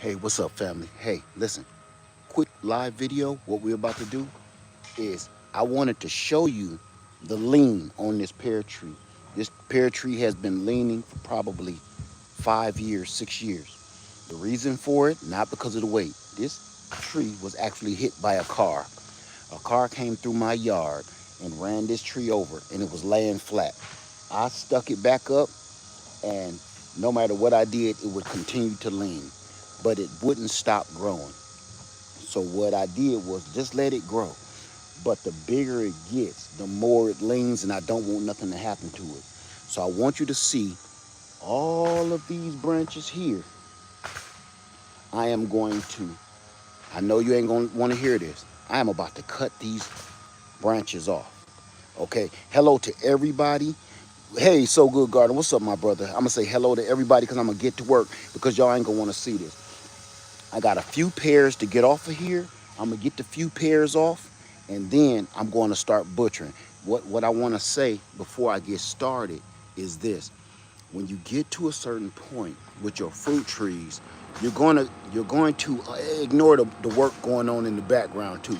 Hey, what's up, family? Hey, listen, quick live video. What we're about to do is I wanted to show you the lean on this pear tree. This pear tree has been leaning for probably 5 years, 6 years. The reason for it, not because of the weight. This tree was actually hit by a car. A car came through my yard and ran this tree over, and it was laying flat. I stuck it back up, and no matter what I did, it would continue to lean, but it wouldn't stop growing. So what I did was just let it grow. But the bigger it gets, the more it leans, and I don't want nothing to happen to it. So I want you to see all of these branches here. I am going to, I know you ain't going to want to hear this. I am about to cut these branches off. Okay, hello to everybody. Hey, So Good Garden, what's up, my brother? I'm going to say hello to everybody because I'm going to get to work because y'all ain't going to want to see this. I got a few pairs to get off of here. I'm gonna get the few pairs off, and then I'm going to start butchering. What I want to say before I get started is this: when you get to a certain point with your fruit trees, you're going to ignore the work going on in the background too.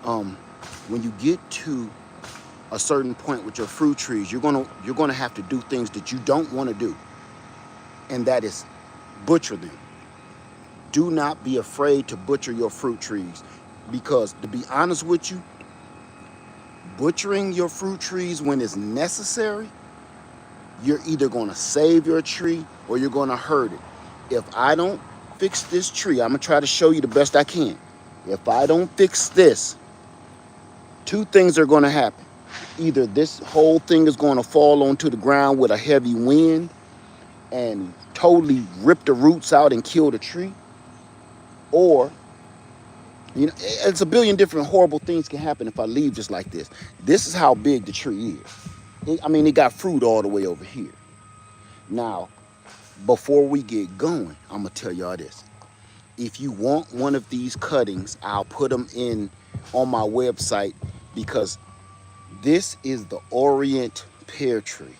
When you get to a certain point with your fruit trees, you're gonna have to do things that you don't want to do, and that is butcher them. Do not be afraid to butcher your fruit trees, because to be honest with you, butchering your fruit trees when it's necessary, you're either going to save your tree or you're going to hurt it. If I don't fix this tree, I'm going to try to show you the best I can. If I don't fix this, two things are going to happen. Either this whole thing is going to fall onto the ground with a heavy wind and totally rip the roots out and kill the tree, or it's a billion different horrible things can happen if I leave just like this. This is how big the tree is. It got fruit all the way over here. Now, before we get going, I'm gonna tell y'all this. If you want one of these cuttings, I'll put them in on my website, because this is the Orient pear tree.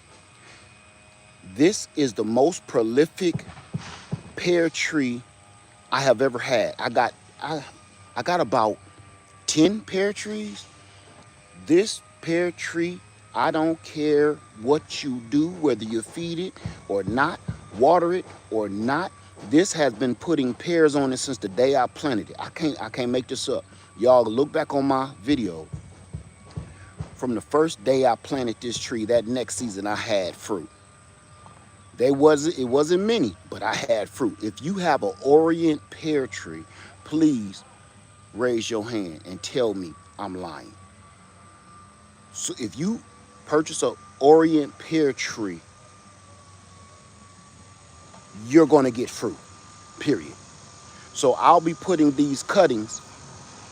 This is the most prolific pear tree I have ever had. I got about 10 pear trees. This pear tree, I don't care what you do, whether you feed it or not, water it or not. This has been putting pears on it since the day I planted it. I can't make this up. Y'all look back on my video. From the first day I planted this tree, that next season I had fruit. It wasn't many, but I had fruit. If you have an Orient pear tree, please raise your hand and tell me I'm lying. So if you purchase an Orient pear tree, you're going to get fruit, period. So I'll be putting these cuttings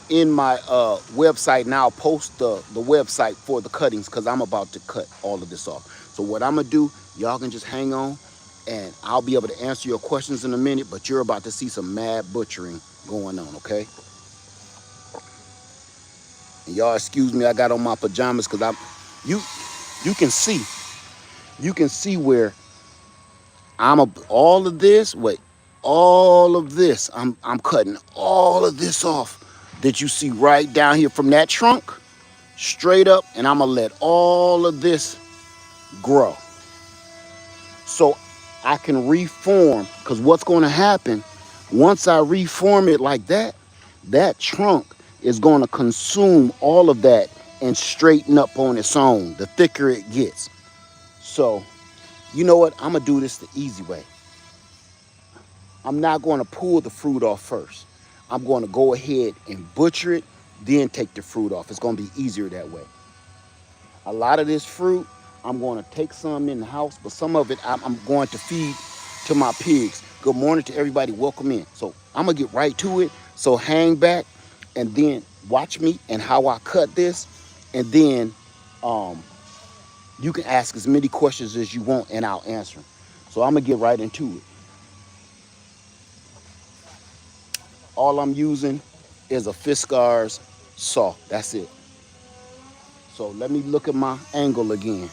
in my website, and I'll post the website for the cuttings, because I'm about to cut all of this off. So what I'm going to do, y'all can just hang on, and I'll be able to answer your questions in a minute, but you're about to see some mad butchering going on, okay? And y'all excuse me, I got on my pajamas because you you can see where all of this, wait, all of this, I'm cutting all of this off that you see right down here from that trunk straight up, and I'm gonna let all of this grow so I can reform. Because what's going to happen once I reform it like that, that trunk is going to consume all of that and straighten up on its own the thicker it gets. So you know what, I'm gonna do this the easy way. I'm not going to pull the fruit off first. I'm going to go ahead and butcher it, then take the fruit off. It's going to be easier that way. A lot of this fruit, I'm going to take some in the house, but some of it I'm going to feed to my pigs. Good morning to everybody. Welcome in. So I'm going to get right to it. So hang back and then watch me and how I cut this. And then you can ask as many questions as you want and I'll answer them. So I'm going to get right into it. All I'm using is a Fiskars saw. That's it. So let me look at my angle again.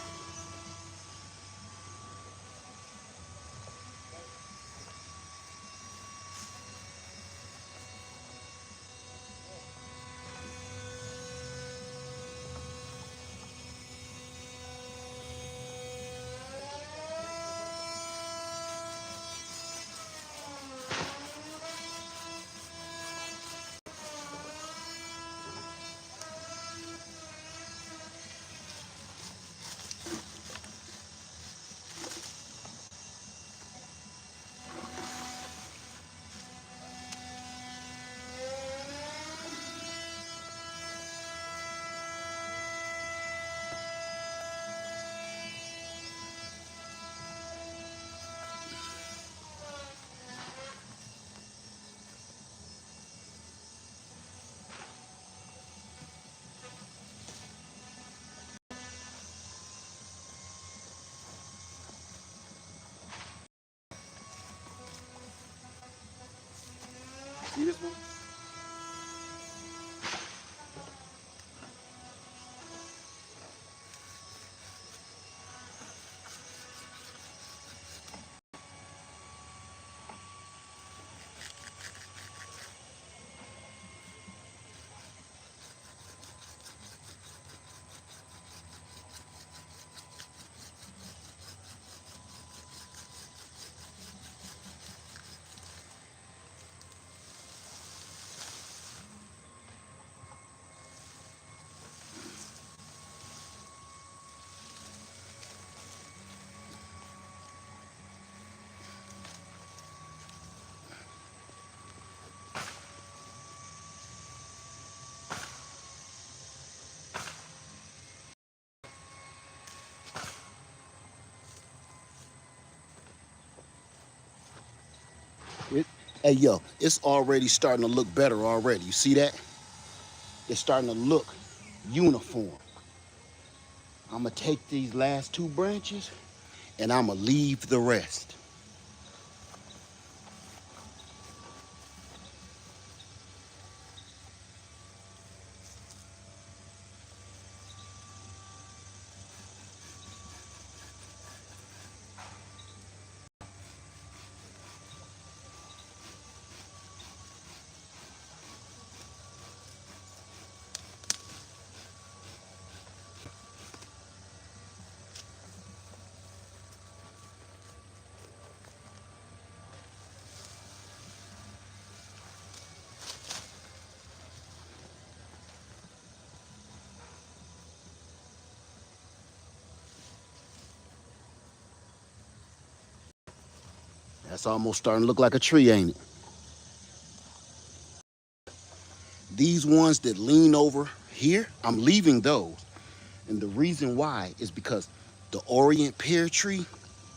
See this one? It, hey, yo, it's already starting to look better already. You see that? It's starting to look uniform. I'm going to take these last two branches and I'm going to leave the rest. That's almost starting to look like a tree, ain't it? These ones that lean over here, I'm leaving those. And the reason why is because the Orient pear tree,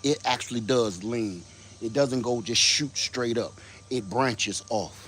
it actually does lean. It doesn't go just shoot straight up. It branches off.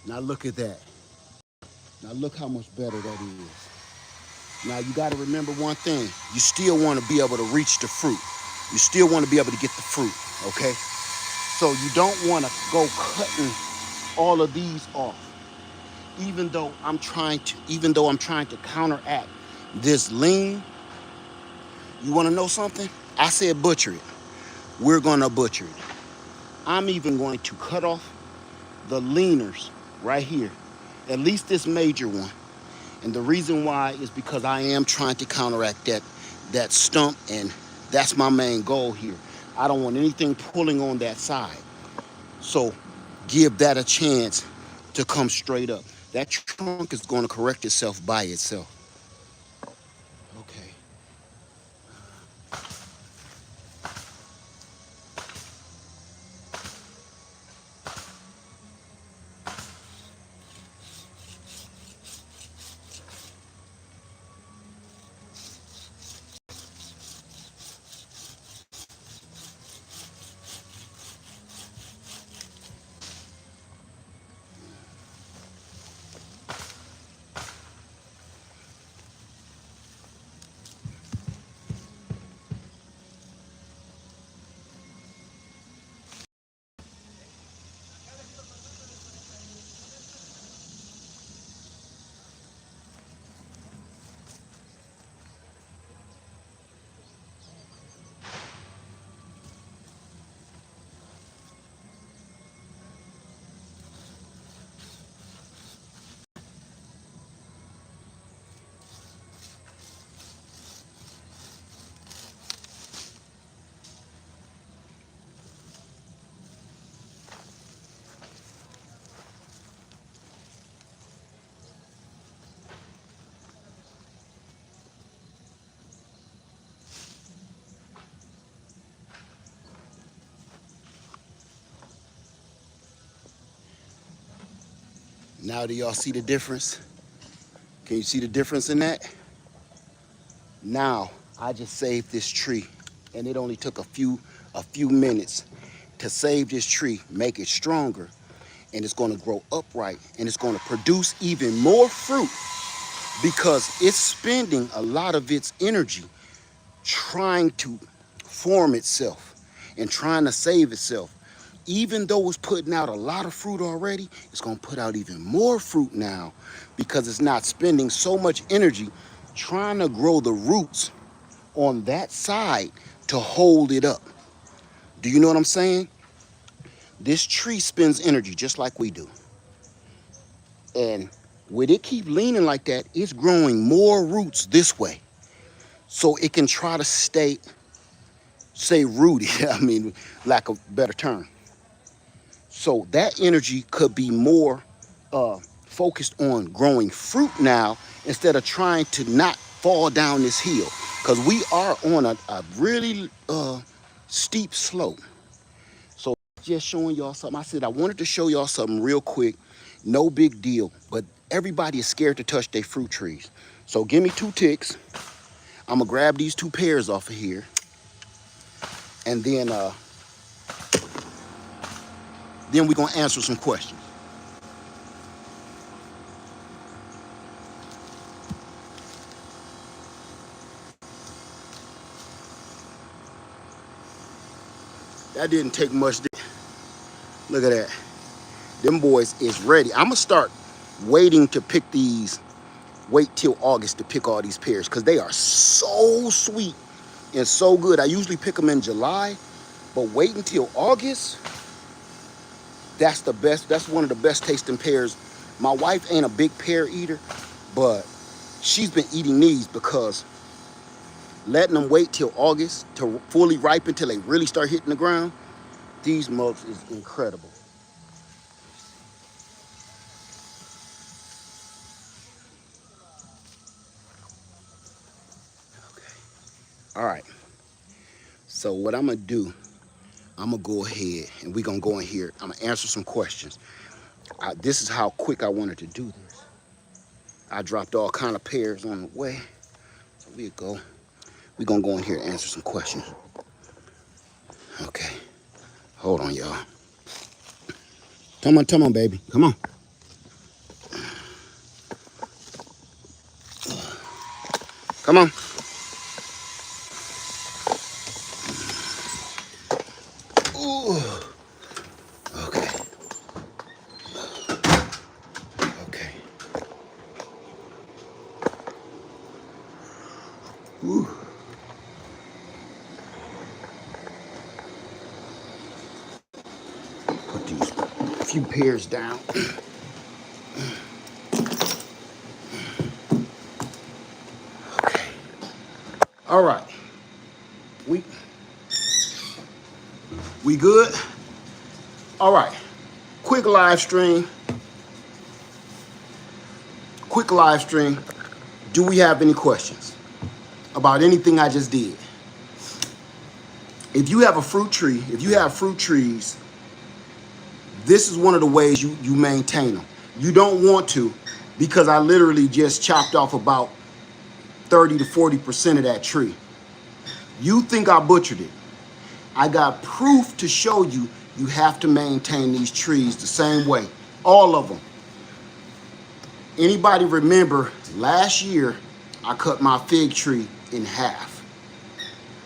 Now look at that. Now look how much better that is. Now you got to remember one thing. You still want to be able to reach the fruit. You still want to be able to get the fruit, okay? So you don't want to go cutting all of these off. Even though I'm trying to counteract this lean, you want to know something? I said butcher it. We're going to butcher it. I'm even going to cut off the leaners right here, at least this major one. And the reason why is because I am trying to counteract that stump, and that's my main goal here. I don't want anything pulling on that side. So give that a chance to come straight up. That trunk is going to correct itself by itself. Okay. Now do y'all see the difference? Can you see the difference in that? Now I just saved this tree, and it only took a few minutes to save this tree, make it stronger, and it's going to grow upright, and it's going to produce even more fruit because it's spending a lot of its energy trying to form itself and trying to save itself. Even though it's putting out a lot of fruit already, it's going to put out even more fruit now because it's not spending so much energy trying to grow the roots on that side to hold it up. Do you know what I'm saying? This tree spends energy just like we do. And when it keep leaning like that, it's growing more roots this way. So it can try to stay rooted. I mean, lack of better term. So that energy could be more focused on growing fruit now instead of trying to not fall down this hill. Because we are on a really steep slope. So just showing y'all something. I said I wanted to show y'all something real quick. No big deal. But everybody is scared to touch their fruit trees. So give me 2 ticks. I'm going to grab these 2 pears off of here. And then we're going to answer some questions. That didn't take much. Look at that. Them boys is ready. I'm going to start waiting to pick these. Wait till August to pick all these pears because they are so sweet and so good. I usually pick them in July, but wait until August. That's the best. That's one of the best tasting pears. My wife ain't a big pear eater, but she's been eating these because letting them wait till August to fully ripen till they really start hitting the ground, these mugs is incredible. Okay. All right. So what I'm gonna do, I'm gonna go ahead and we're gonna go in here. I'm gonna answer some questions. This is how quick I wanted to do this. I dropped all kind of pears on the way. So we're gonna go in here and answer some questions. Okay. Hold on, y'all. Come on, baby. Come on. Come on. Ooh. Okay. Okay. Ooh. Put these few pears down. Okay. All right. We good? All right. Quick live stream. Do we have any questions about anything I just did? If you have a fruit tree, if you have fruit trees, this is one of the ways you maintain them. You don't want to, because I literally just chopped off about 30 to 40% of that tree. You think I butchered it. I got proof to show you you have to maintain these trees the same way. All of them. Anybody remember last year I cut my fig tree in half?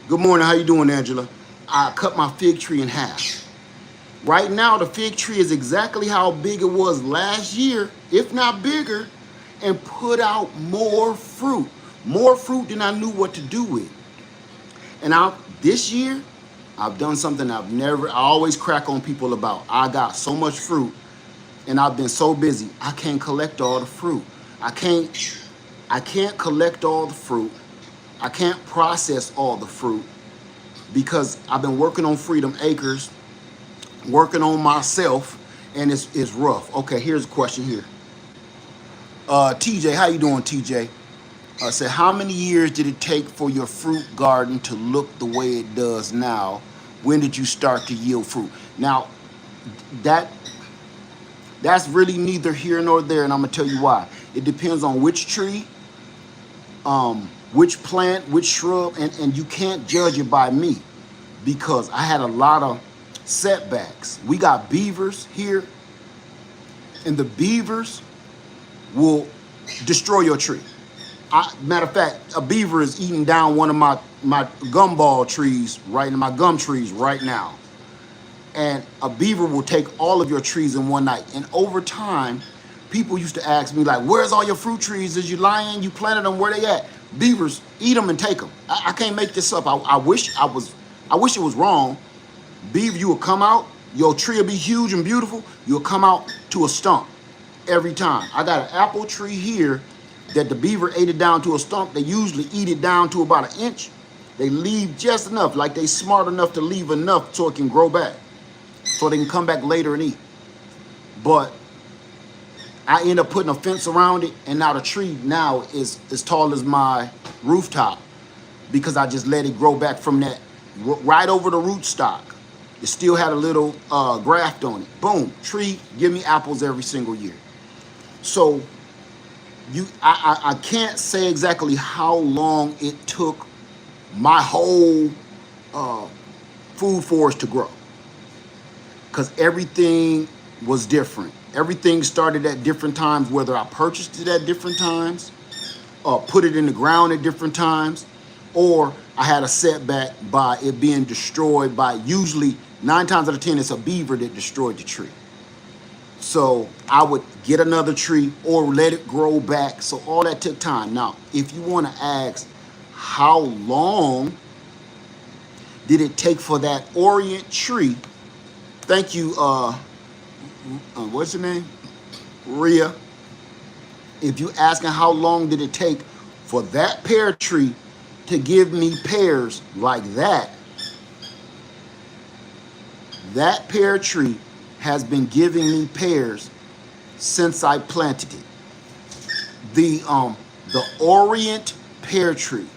Good morning, how you doing, Angela? I cut my fig tree in half. Right now, the fig tree is exactly how big it was last year, if not bigger, and put out more fruit. More fruit than I knew what to do with. And this year, I've done something I always crack on people about. I got so much fruit and I've been so busy, I can't collect all the fruit. I can't collect all the fruit. I can't process all the fruit because I've been working on Freedom Acres, working on myself, and it's rough. Okay, here's a question here. TJ, how you doing, TJ? I said, how many years did it take for your fruit garden to look the way it does now? When did you start to yield fruit? Now, That's really neither here nor there, and I'm gonna tell you why. It depends on which tree, which plant, which shrub, and you can't judge it by me because I had a lot of setbacks. We got beavers here, and the beavers will destroy your tree. Matter of fact, a beaver is eating down one of my gumball trees, right in my gum trees right now. And a beaver will take all of your trees in one night. And over time, people used to ask me like, "Where's all your fruit trees? Is you lying? You planted them? Where they at?" Beavers eat them and take them. I can't make this up. I wish it was wrong. Beaver, you will come out, your tree will be huge and beautiful. You'll come out to a stump every time. I got an apple tree here that the beaver ate it down to a stump. They usually eat it down to about 1 inch. They leave just enough, like they smart enough to leave enough so it can grow back, so they can come back later and eat. But I end up putting a fence around it, and now the tree now is as tall as my rooftop because I just let it grow back from that right over the rootstock. It still had a little graft on it. Boom, tree, give me apples every single year. So I can't say exactly how long it took my whole food forest to grow, because everything was different. Everything started at different times, whether I purchased it at different times, put it in the ground at different times, or I had a setback by it being destroyed by, usually 9 times out of 10, it's a beaver that destroyed the tree. So I would get another tree or let it grow back. So all that took time. Now, if you want to ask how long did it take for that Orient tree, thank you, what's your name? Rhea. If you asking how long did it take for that pear tree to give me pears like that, that pear tree has been giving me pears since I planted it. The Orient pear tree.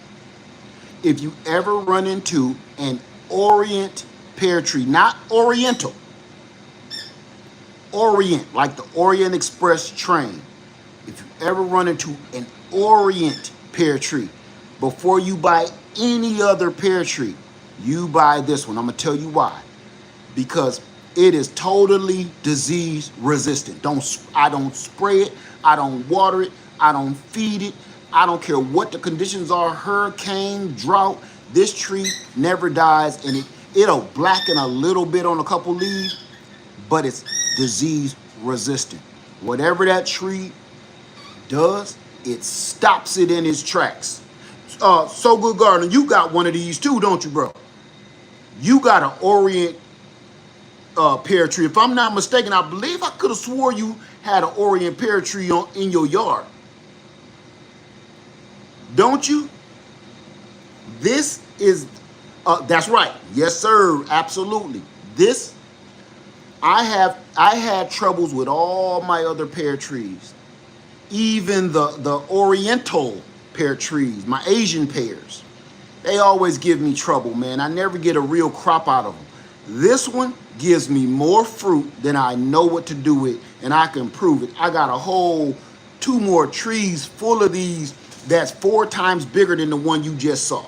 If you ever run into an Orient pear tree, not Oriental, Orient, like the Orient Express train. If you ever run into an Orient pear tree, before you buy any other pear tree, you buy this one. I'm gonna tell you why. Because it is totally disease resistant. I don't spray it, I don't water it, I don't feed it. I don't care what the conditions are, hurricane, drought. This tree never dies, and it'll blacken a little bit on a couple leaves, but it's disease resistant. Whatever that tree does, it stops it in its tracks. So Good Gardener, you got one of these too, don't you, bro? You got an Orient pear tree. If I'm not mistaken, I believe I could have swore you had an Orient pear tree in your yard. Don't you? This is, that's right. Yes, sir. Absolutely. This, I had troubles with all my other pear trees. Even the Oriental pear trees, my Asian pears. They always give me trouble, man. I never get a real crop out of them. This one gives me more fruit than I know what to do with, and I can prove it. I got a whole 2 more trees full of these that's 4 times bigger than the one you just saw.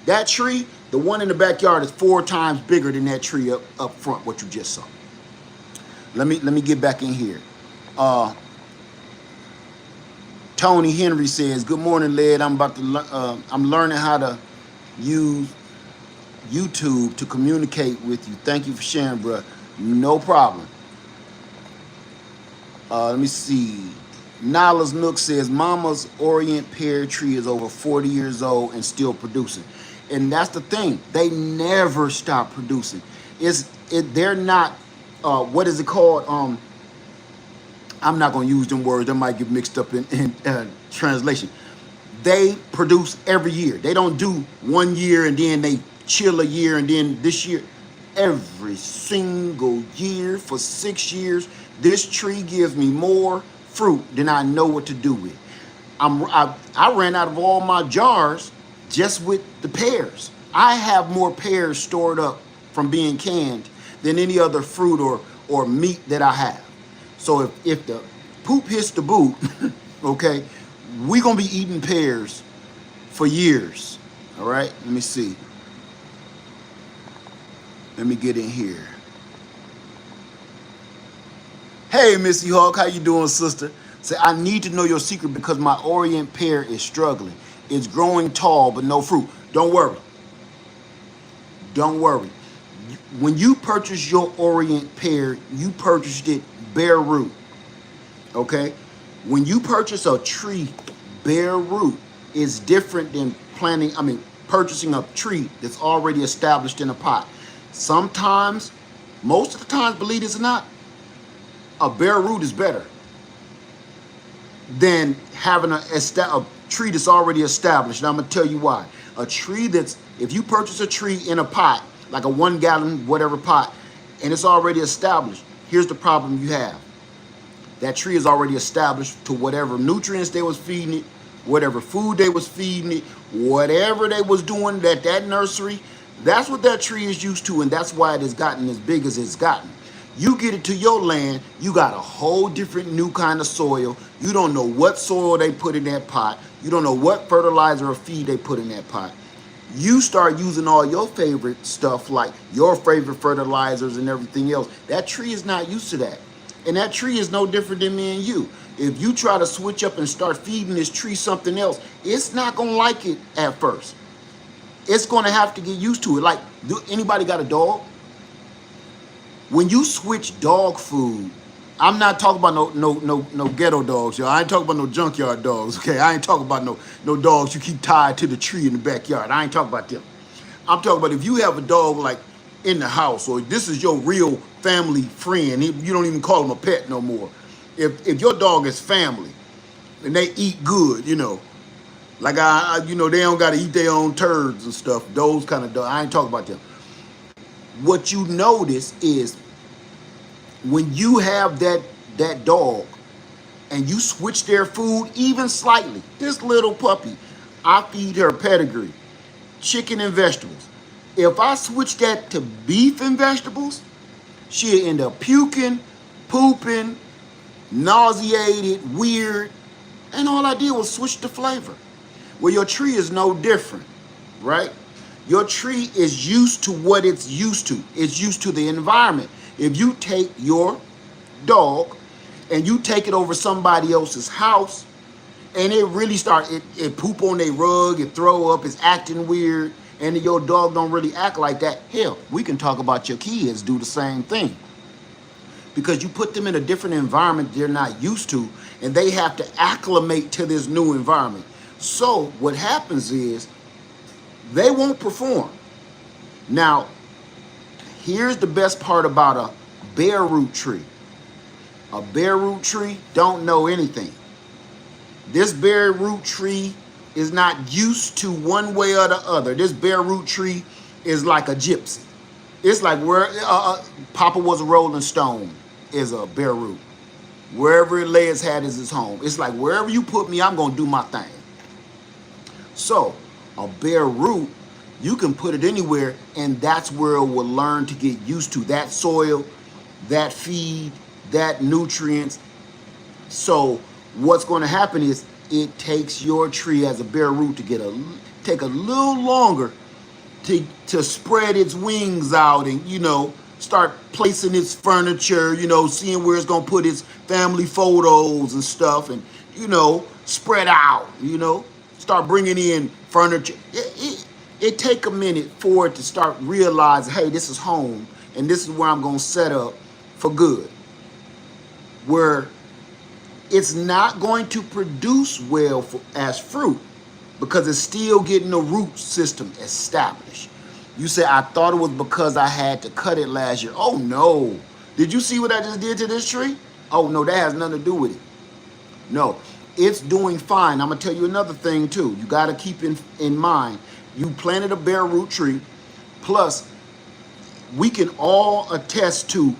That tree, the one in the backyard, is 4 times bigger than that tree up front, what you just saw. Let me get back in here. Tony Henry says, "Good morning, Led. I'm learning how to use YouTube to communicate with you. Thank you for sharing, bro. No problem." Let me see. Nala's Nook says, "Mama's Orient pear tree is over 40 years old and still producing." And that's the thing. They never stop producing. They're not, what is it called? I'm not going to use them words. That might get mixed up in translation. They produce every year. They don't do 1 year and then they chill a year and then this year. Every single year for 6 years, this tree gives me more fruit than I know what to do with. I ran out of all my jars just with the pears. I have more pears stored up from being canned than any other fruit or meat that I have. So if the poop hits the boot, okay, we gonna be eating pears for years. All right, let me see. Let me get in here. Hey, Missy Hawk, how you doing, sister? Say, I need to know your secret because my Orient pear is struggling. It's growing tall but no fruit. Don't worry. Don't worry. When you purchase your Orient pear, you purchased it bare root. Okay? When you purchase a tree bare root, it's different than purchasing a tree that's already established in a pot. Sometimes, most of the times, believe this or not, a bare root is better than having a tree that's already established. And I'm gonna tell you why. A tree if you purchase a tree in a pot, like a 1 gallon, whatever pot, and it's already established, here's the problem you have. That tree is already established to whatever nutrients they was feeding it, whatever food they was feeding it, whatever they was doing at that nursery. That's what that tree is used to, and that's why it has gotten as big as it's gotten. You get it to your land, you got a whole different new kind of soil. You don't know what soil they put in that pot. You don't know what fertilizer or feed they put in that pot. You start using all your favorite stuff, like your favorite fertilizers and everything else. That tree is not used to that. And that tree is no different than me and you. If you try to switch up and start feeding this tree something else, it's not going to like it at first. It's going to have to get used to it. Like, anybody got a dog? When you switch dog food, I'm not talking about no ghetto dogs, y'all. I ain't talking about no junkyard dogs, okay? I ain't talking about no dogs you keep tied to the tree in the backyard. I ain't talking about them. I'm talking about if you have a dog like in the house, or this is your real family friend, you don't even call them a pet no more. If your dog is family and they eat good, like they don't got to eat their own turds and stuff. Those kind of dogs, I ain't talking about them. What you notice is when you have that dog and you switch their food even slightly, this little puppy, I feed her pedigree, chicken and vegetables. If I switch that to beef and vegetables, she'll end up puking, pooping, nauseated, weird, and all I did was switch the flavor. Well, your tree is no different, right? Your tree is used to what it's used to. It's used to the environment. If you take your dog and you take it over somebody else's house and it really it poop on their rug, it throw up, it's acting weird, and your dog don't really act like that, hell, we can talk about your kids do the same thing. Because you put them in a different environment they're not used to, and they have to acclimate to this new environment. So what happens is they won't perform. Now, here's the best part about a bare root tree. A bare root tree don't know anything. This bare root tree is not used to one way or the other. This bare root tree is like a gypsy. It's like where Papa was a Rolling Stone is a bare root. Wherever it lay its hat is its home. It's like wherever you put me, I'm going to do my thing. So a bare root, you can put it anywhere, and that's where it will learn to get used to that soil, that feed, that nutrients. So what's going to happen is it takes your tree as a bare root to take a little longer to spread its wings out and, start placing its furniture, seeing where it's going to put its family photos and stuff and, spread out, start bringing in furniture. It take a minute for it to start realizing, hey, this is home and this is where I'm going to set up for good. Where it's not going to produce well as fruit because it's still getting the root system established. You say, I thought it was because I had to cut it last year. Oh, no. Did you see what I just did to this tree? Oh, no, that has nothing to do with it. No, it's doing fine. I'm going to tell you another thing, too. You got to keep in mind, you planted a bare root tree. Plus, we can all attest to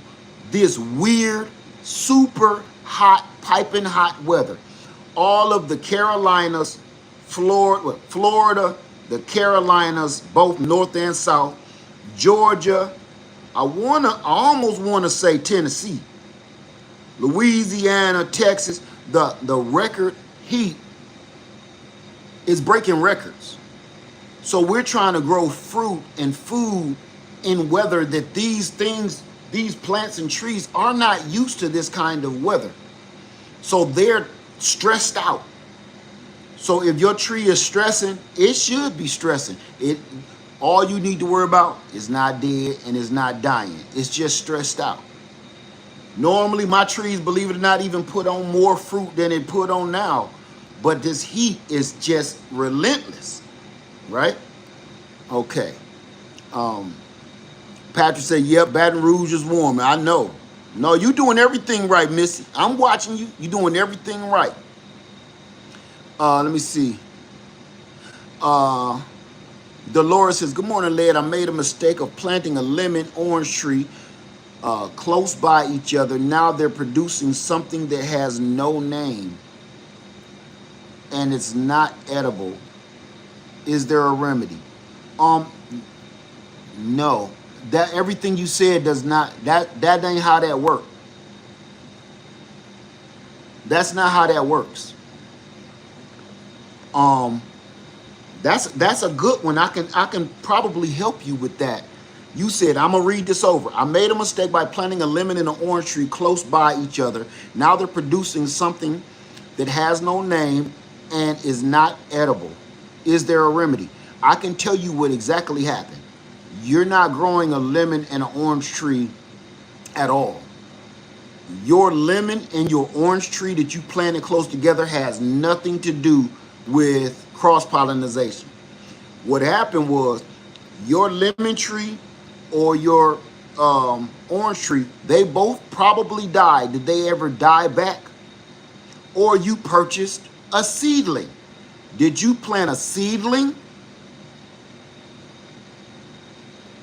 this weird, super hot, piping hot weather. All of the Carolinas, Florida, the Carolinas, both north and south, Georgia. I almost want to say Tennessee. Louisiana, Texas, the record heat is breaking records. So we're trying to grow fruit and food in weather that these things, these plants and trees are not used to this kind of weather. So they're stressed out. So if your tree is stressing, it should be stressing. All you need to worry about is not dead and it's not dying. It's just stressed out. Normally my trees, believe it or not, even put on more fruit than it put on now. But this heat is just relentless, right? Okay. Patrick said, yep, Baton Rouge is warm. I know. No, you doing everything right, Missy. I'm watching you. You doing everything right. Let me see. Dolores says, good morning, Led. I made a mistake of planting a lemon orange tree close by each other. Now they're producing something that has no name and it's not edible. Is there a remedy? No. That everything you said does not, that ain't how that works. That's not how that works. That's a good one. I can probably help you with that. You said, I'm gonna read this over. I made a mistake by planting a lemon and an orange tree close by each other. Now they're producing something that has no name and is not edible. Is there a remedy? I can tell you what exactly happened. You're not growing a lemon and an orange tree at all. Your lemon and your orange tree that you planted close together has nothing to do with cross-pollination. What happened was your lemon tree or your orange tree, they both probably died. Did they ever die back? Or you purchased a seedling. Did you plant a seedling?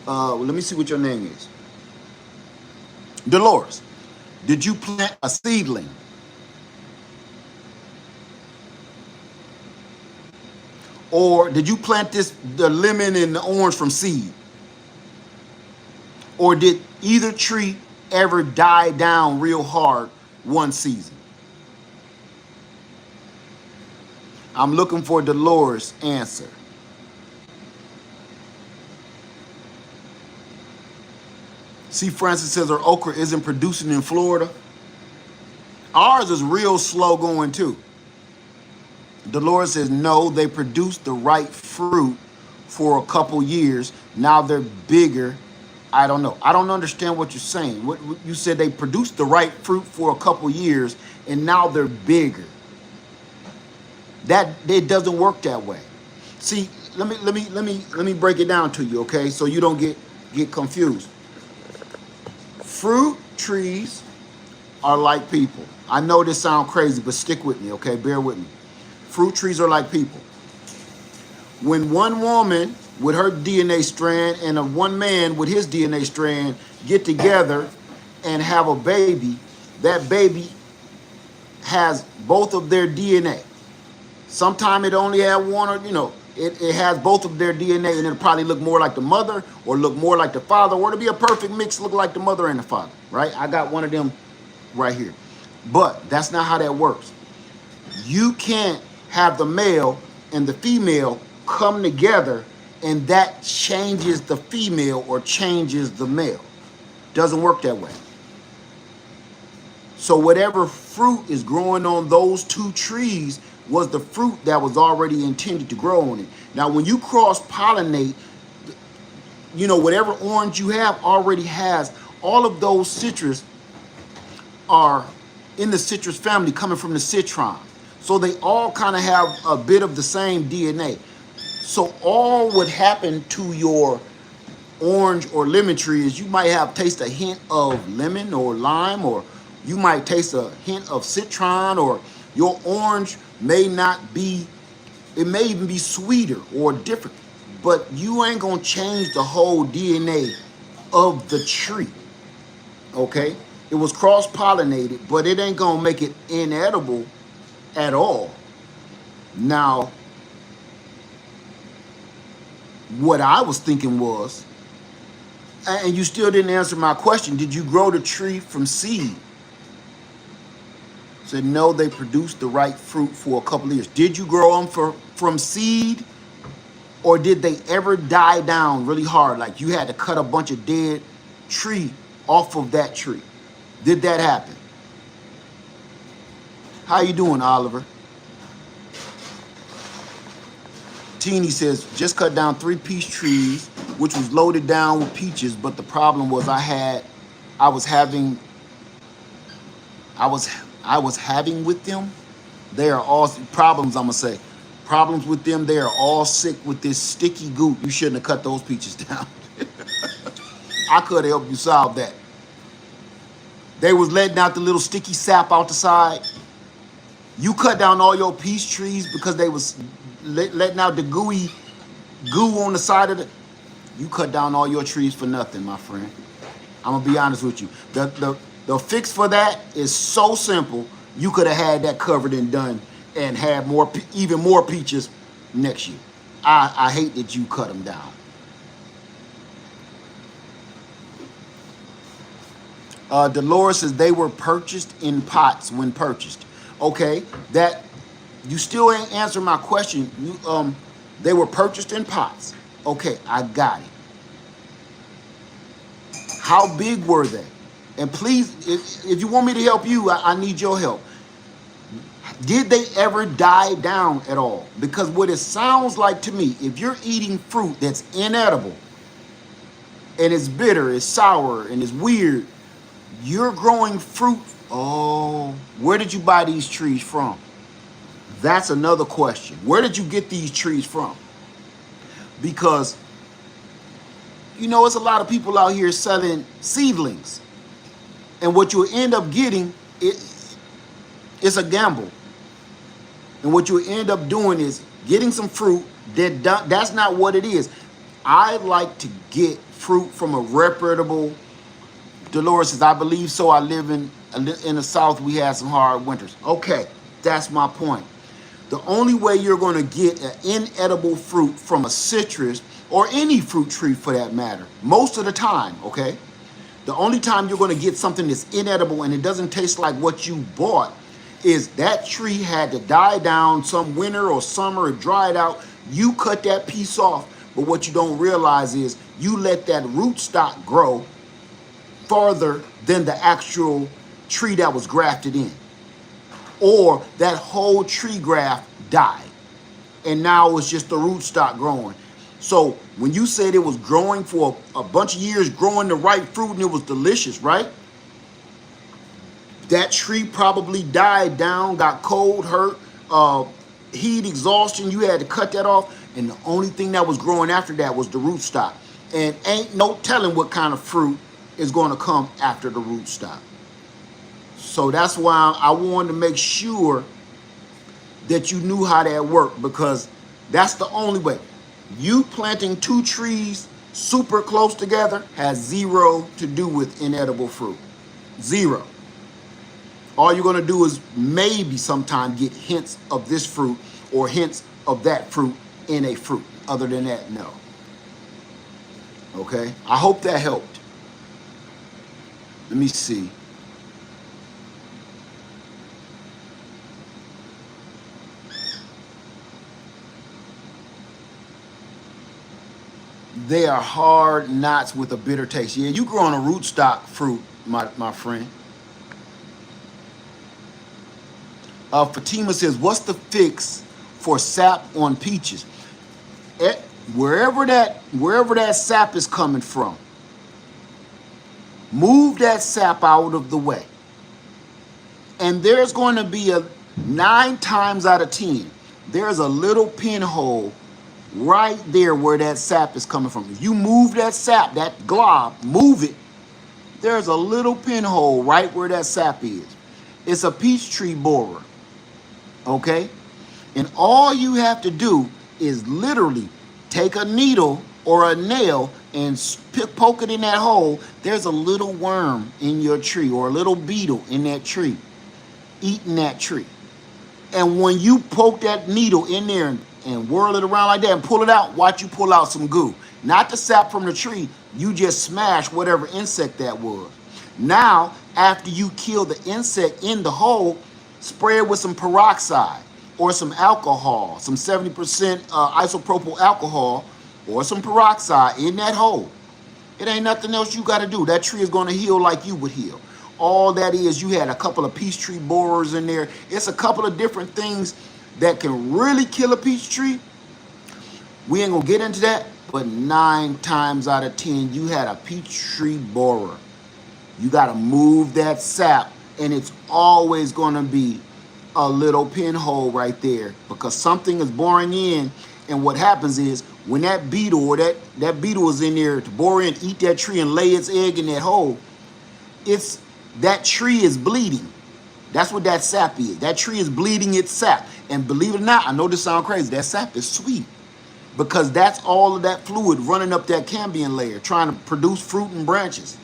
Let me see what your name is. Dolores, did you plant a seedling? Or did you plant the lemon and the orange from seed? Or did either tree ever die down real hard one season? I'm looking for Dolores' answer. See, Francis says her okra isn't producing in Florida. Ours is real slow going too. Dolores says, no, they produced the right fruit for a couple years. Now they're bigger. I don't know. I don't understand what you're saying. What you said, they produced the right fruit for a couple years and now they're bigger. That it doesn't work that way. See, let me break it down to you, okay? So you don't get confused. Fruit trees are like people. I know this sounds crazy, but stick with me, okay? Bear with me. Fruit trees are like people. When one woman with her DNA strand and one man with his DNA strand get together and have a baby, that baby has both of their DNA. Sometimes it only had one, or it has both of their DNA, and it'll probably look more like the mother or look more like the father, or it'll be a perfect mix, look like the mother and the father, right? I got one of them right here. But that's not how that works. You can't have the male and the female come together and that changes the female or changes the male. Doesn't work that way. So whatever fruit is growing on those two trees was the fruit that was already intended to grow on it. Now, when you cross-pollinate, whatever orange you have already has all of those citrus are in the citrus family coming from the citron. So they all kind of have a bit of the same DNA. So all what happened to your orange or lemon tree is you might taste a hint of lemon or lime, or you might taste a hint of citron, or your orange may not be, it may even be sweeter or different, but you ain't gonna change the whole DNA of the tree, okay? It was cross-pollinated, but it ain't gonna make it inedible at all. Now, what I was thinking was, and you still didn't answer my question, did you grow the tree from seed? Said no, they produced the right fruit for a couple of years. Did you grow them from seed, or did they ever die down really hard? Like you had to cut a bunch of dead tree off of that tree. Did that happen? How you doing, Oliver? Teeny says, just cut down 3 peach trees, which was loaded down with peaches, but the problem was I was having with them. They are all problems, I'm gonna say. Problems with them, they are all sick with this sticky goop. You shouldn't have cut those peaches down. I could have helped you solve that. They was letting out the little sticky sap out the side. You cut down all your peach trees because they was letting out the gooey goo on the side of the. You cut down all your trees for nothing, my friend. I'm gonna be honest with you. The fix for that is so simple. You could have had that covered and done, and had even more peaches next year. I hate that you cut them down. Dolores says they were purchased in pots when purchased. Okay, that you still ain't answering my question. They were purchased in pots. Okay, I got it. How big were they? And please, if you want me to help you, I need your help. Did they ever die down at all? Because what it sounds like to me, if you're eating fruit that's inedible and it's bitter, it's sour, and it's weird, you're growing fruit. Oh, where did you buy these trees from? That's another question. Where did you get these trees from? Because, you know, it's a lot of people out here selling seedlings. And what you'll end up getting, it's a gamble. And what you'll end up doing is getting some fruit that's not what it is. I like to get fruit from a reputable. Dolores says, I believe so. I live in the South. We had some hard winters. Okay, that's my point. The only way you're going to get an inedible fruit from a citrus or any fruit tree for that matter, most of the time, okay? The only time you're going to get something that's inedible and it doesn't taste like what you bought is that tree had to die down some winter or summer, it dried out. You cut that piece off, but what you don't realize is you let that root stock grow farther than the actual tree that was grafted in. Or that whole tree graft died. And now it's just the root stock growing. So when you said it was growing for a bunch of years, growing the right fruit and it was delicious, right? That tree probably died down, got cold, hurt, heat, exhaustion. You had to cut that off. And the only thing that was growing after that was the root stock. And ain't no telling what kind of fruit is going to come after the root stock. So that's why I wanted to make sure that you knew how that worked, because that's the only way. You planting 2 trees super close together has zero to do with inedible fruit. Zero. All you're going to do is maybe sometime get hints of this fruit or hints of that fruit in a fruit. Other than that, no. Okay? I hope that helped. Let me see. They are hard knots with a bitter taste. Yeah, you growing a rootstock fruit, my friend. Fatima says, what's the fix for sap on peaches? Wherever that sap is coming from, move that sap out of the way. And there's going to be 9 times out of 10, there's a little pinhole right there where that sap is coming from. If you move that sap, that glob, move it, there's a little pinhole right where that sap is. It's a peach tree borer. Okay? And all you have to do is literally take a needle or a nail and poke it in that hole. There's a little worm in your tree or a little beetle in that tree eating that tree. And when you poke that needle in there and whirl it around like that and pull it out, watch you pull out some goo. Not the sap from the tree. You just smash whatever insect that was. Now, after you kill the insect in the hole, Spray it with some peroxide or some alcohol, some 70% isopropyl alcohol or some peroxide in that hole. It ain't nothing else you got to do. That tree is going to heal like you would heal. All that is, you had a couple of peach tree borers in there. It's a couple of different things that can really kill a peach tree. We ain't going to get into that, but 9 times out of 10, you had a peach tree borer. You got to move that sap, and it's always going to be a little pinhole right there because something is boring in. And what happens is when that beetle or that beetle is in there to bore in, eat that tree and lay its egg in that hole, that tree is bleeding. That's what that sap is. That tree is bleeding its sap. And believe it or not, I know this sounds crazy, that sap is sweet because that's all of that fluid running up that cambium layer trying to produce fruit and branches.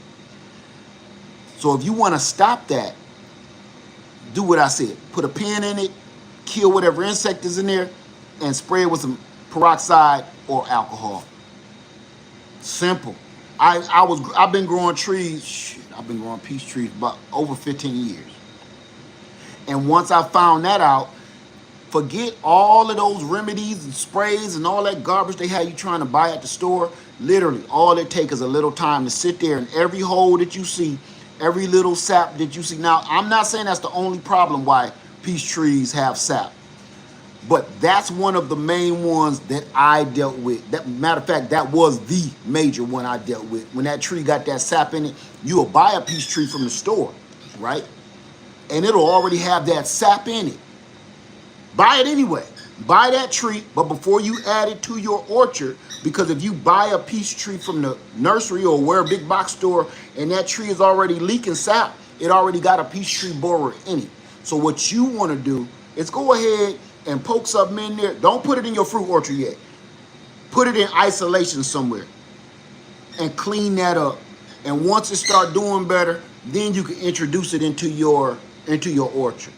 So if you want to stop that, do what I said. Put a pin in it, kill whatever insect is in there, and spray it with some peroxide or alcohol. Simple. I've been growing trees. Shit, I've been growing peach trees about over 15 years. And once I found that out, forget all of those remedies and sprays and all that garbage they had you trying to buy at the store. Literally, all it takes is a little time to sit there and every hole that you see, every little sap that you see. Now, I'm not saying that's the only problem why peach trees have sap, but that's one of the main ones that I dealt with. Matter of fact, that was the major one I dealt with. When that tree got that sap in it, you'll buy a peach tree from the store, right? And it'll already have that sap in it. Buy it anyway. Buy that tree, but before you add it to your orchard, because if you buy a peach tree from the nursery or where a big box store and that tree is already leaking sap, it already got a peach tree borer in it. So what you want to do is go ahead and poke something in there. Don't put it in your fruit orchard yet. Put it in isolation somewhere and clean that up. And once it start doing better, then you can introduce it into your orchard.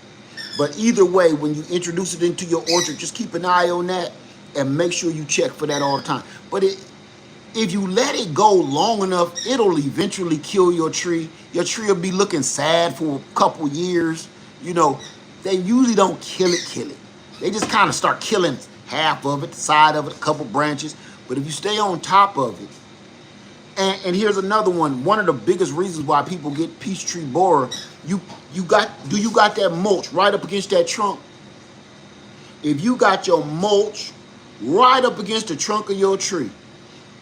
But either way, when you introduce it into your orchard, just keep an eye on that and make sure you check for that all the time. But if you let it go long enough, it'll eventually kill your tree. Your tree will be looking sad for a couple years. You know, they usually don't kill it. They just kind of start killing half of it, the side of it, a couple branches. But if you stay on top of it, and here's another one. One of the biggest reasons why people get peach tree borer, you got that mulch right up against that trunk? If you got your mulch right up against the trunk of your tree,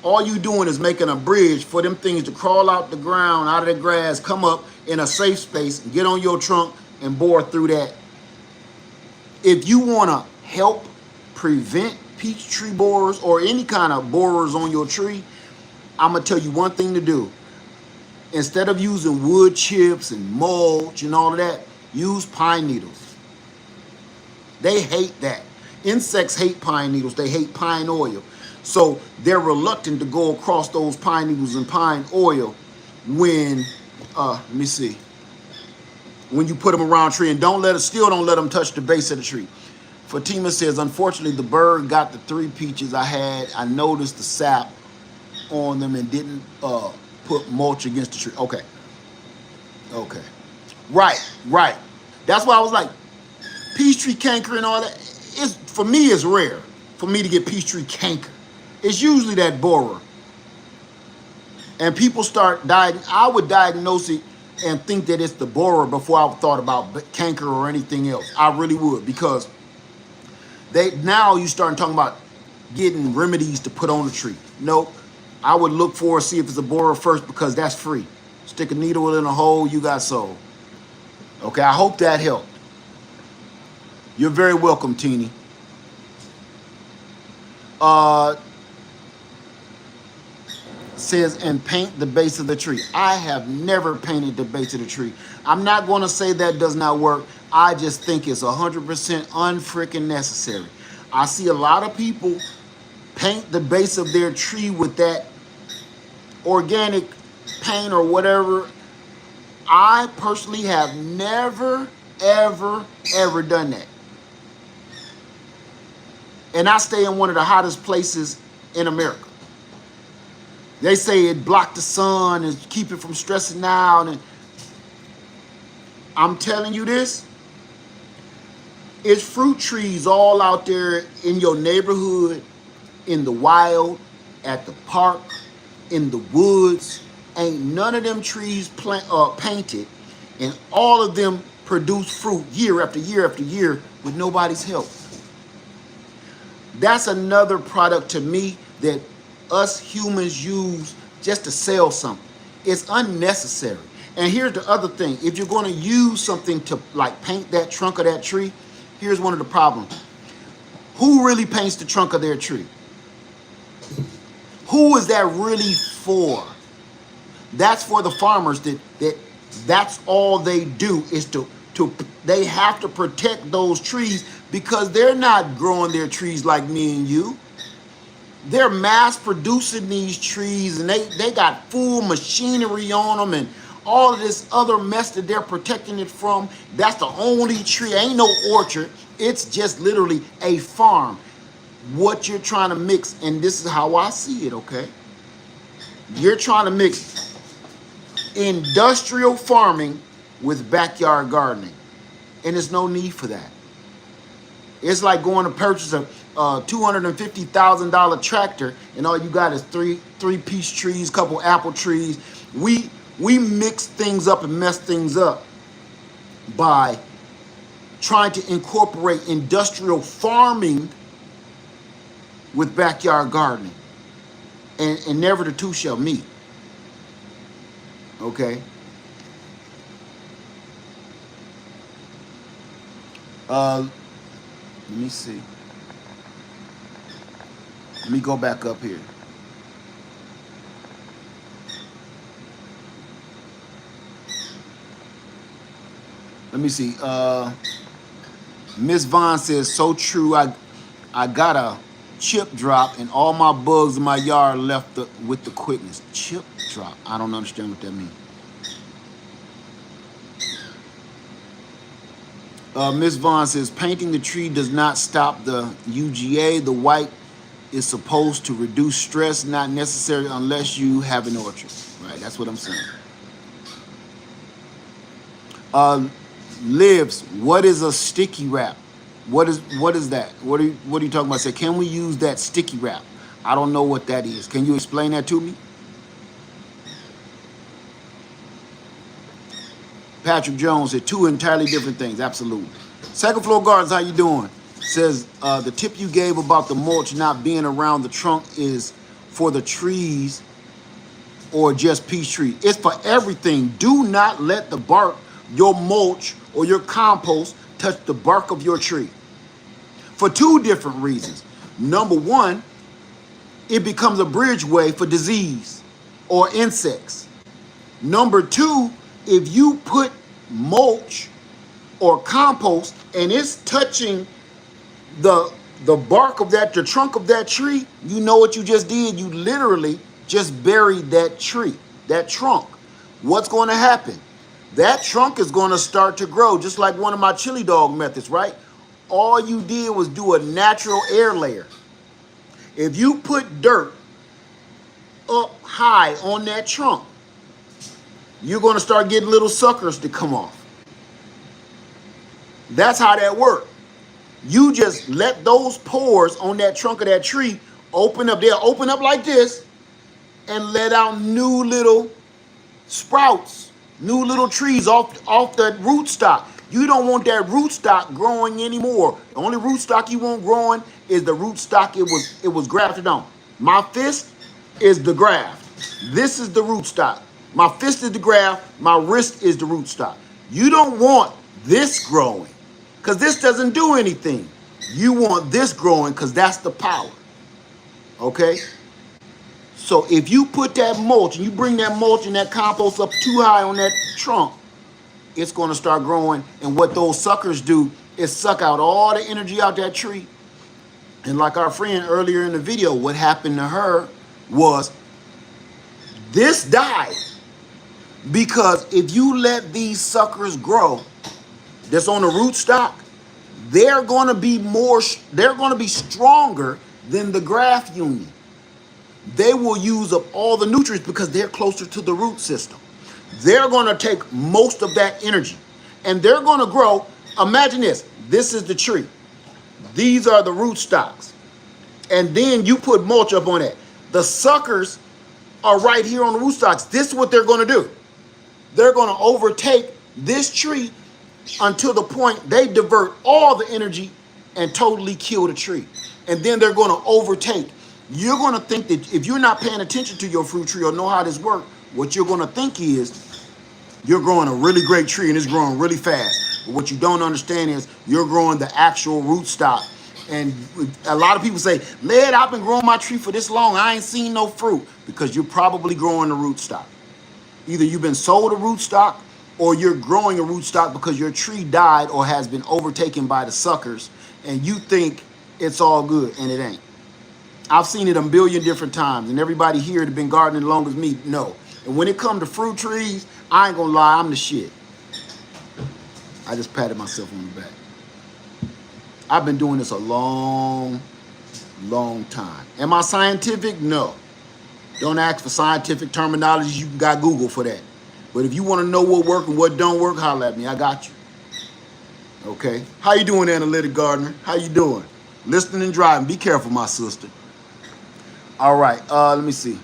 all you doing is making a bridge for them things to crawl out the ground, out of the grass, come up in a safe space, and get on your trunk and bore through that. If you want to help prevent peach tree borers or any kind of borers on your tree, I'm going to tell you one thing to do. Instead of using wood chips and mulch and all of that, use pine needles. They hate that. Insects hate pine needles. They hate pine oil. So they're reluctant to go across those pine needles and pine oil when, let me see, when you put them around a tree. And don't let them touch the base of the tree. Fatima says, unfortunately, the bird got the 3 peaches I had. I noticed the sap on them and didn't put mulch against the tree. Okay. Right. That's why I was like, peach tree canker and all that. For me, it's rare for me to get peach tree canker. It's usually that borer. And people I would diagnose it and think that it's the borer before I thought about canker or anything else. I really would, because now you start talking about getting remedies to put on the tree. Nope. I would look for see if it's a borer first, because that's free. Stick a needle in a hole, you got sold. Okay, I hope that helped. You're very welcome, Teeny. Says, and paint the base of the tree. I have never painted the base of the tree. I'm not going to say that does not work. I just think it's 100% unfreaking necessary. I see a lot of people paint the base of their tree with that organic paint or whatever. I personally have never, ever done that. And I stay in one of the hottest places in America. They say it blocked the sun and keep it from stressing out. And I'm telling you this, It's fruit trees all out there in your neighborhood, in the wild, at the park, in the woods. Ain't none of them trees painted, and all of them produce fruit year after year after year with nobody's help. That's another product to me that us humans use just to sell something. It's unnecessary. And here's the other thing. If you're going to use something to like paint that trunk of that tree, here's one of the problems. Who really paints the trunk of their tree? Who is that really for? That's for the farmers that's all they do is to they have to protect those trees because they're not growing their trees like me and you. They're mass producing these trees and they got full machinery on them and all of this other mess that they're protecting it from. That's the only tree. Ain't no orchard. It's just literally a farm. What you're trying to mix, and this is how I see it, okay? You're trying to mix industrial farming with backyard gardening, and there's no need for that. It's like going to purchase a $250,000 tractor, and all you got is three peach trees, couple apple trees. We mix things up and mess things up by trying to incorporate industrial farming with backyard gardening, and never the two shall meet. Okay. Let me see. Let me go back up here. Let me see. Miss Vaughn says, so true. I got a chip drop and all my bugs in my yard left with the quickness. Chip drop. I don't understand what that means. Miss Vaughn says, painting the tree does not stop the UGA. The white is supposed to reduce stress, not necessary unless you have an orchard. Right, that's what I'm saying. Lives, what is a sticky wrap? What is that? What are you talking about? Say, can we use that sticky wrap? I don't know what that is. Can you explain that to me? Patrick Jones said, two entirely different things. Absolutely. Second Floor Gardens, how you doing? Says, the tip you gave about the mulch not being around the trunk is for the trees or just peach tree. It's for everything. Do not let the bark, your mulch or your compost touch the bark of your tree. For two different reasons. Number one, it becomes a bridgeway for disease or insects. Number two, if you put mulch or compost and it's touching the bark of that, the trunk of that tree, you know what you just did? You literally just buried that tree, that trunk. What's going to happen? That trunk is going to start to grow, just like one of my chili dog methods, right? All you did was do a natural air layer. If you put dirt up high on that trunk, you're going to start getting little suckers to come off. That's how that works. You just let those pores on that trunk of that tree open up. They'll open up like this and let out new little sprouts, new little trees off that rootstock. You don't want that rootstock growing anymore. The only rootstock you want growing is the rootstock it was grafted on. My fist is the graft. This is the rootstock. My fist is the graft. My wrist is the rootstock. You don't want this growing because this doesn't do anything. You want this growing because that's the power. Okay? So if you put that mulch and you bring that mulch and that compost up too high on that trunk, it's going to start growing. And what those suckers do is suck out all the energy out that tree. And like our friend earlier in the video, what happened to her was this died. Because if you let these suckers grow that's on the rootstock, they're going to be stronger than the graft union. They will use up all the nutrients because they're closer to the root system. They're going to take most of that energy and they're going to grow. Imagine this. This is the tree. These are the root stocks. And then you put mulch up on that. The suckers are right here on the root stocks. This is what they're going to do. They're going to overtake this tree until the point they divert all the energy and totally kill the tree. And then they're going to overtake. You're going to think that if you're not paying attention to your fruit tree or know how this works, what you're going to think is you're growing a really great tree and it's growing really fast. But what you don't understand is you're growing the actual root stock. And a lot of people say, Led, I've been growing my tree for this long. I ain't seen no fruit. Because you're probably growing the root stock. Either you've been sold a root stock or you're growing a root stock because your tree died or has been overtaken by the suckers and you think it's all good and it ain't. I've seen it a billion different times, and everybody here that been gardening as long as me know. And when it comes to fruit trees, I ain't gonna lie, I'm the shit. I just patted myself on the back. I've been doing this a long time. Am I scientific? No. Don't ask for scientific terminology. You got Google for that. But if you want to know what works and what don't work, holler at me. I got you. Okay? How you doing, Analytic Gardener? How you doing? Listening and driving. Be careful, my sister. All right. Let me see.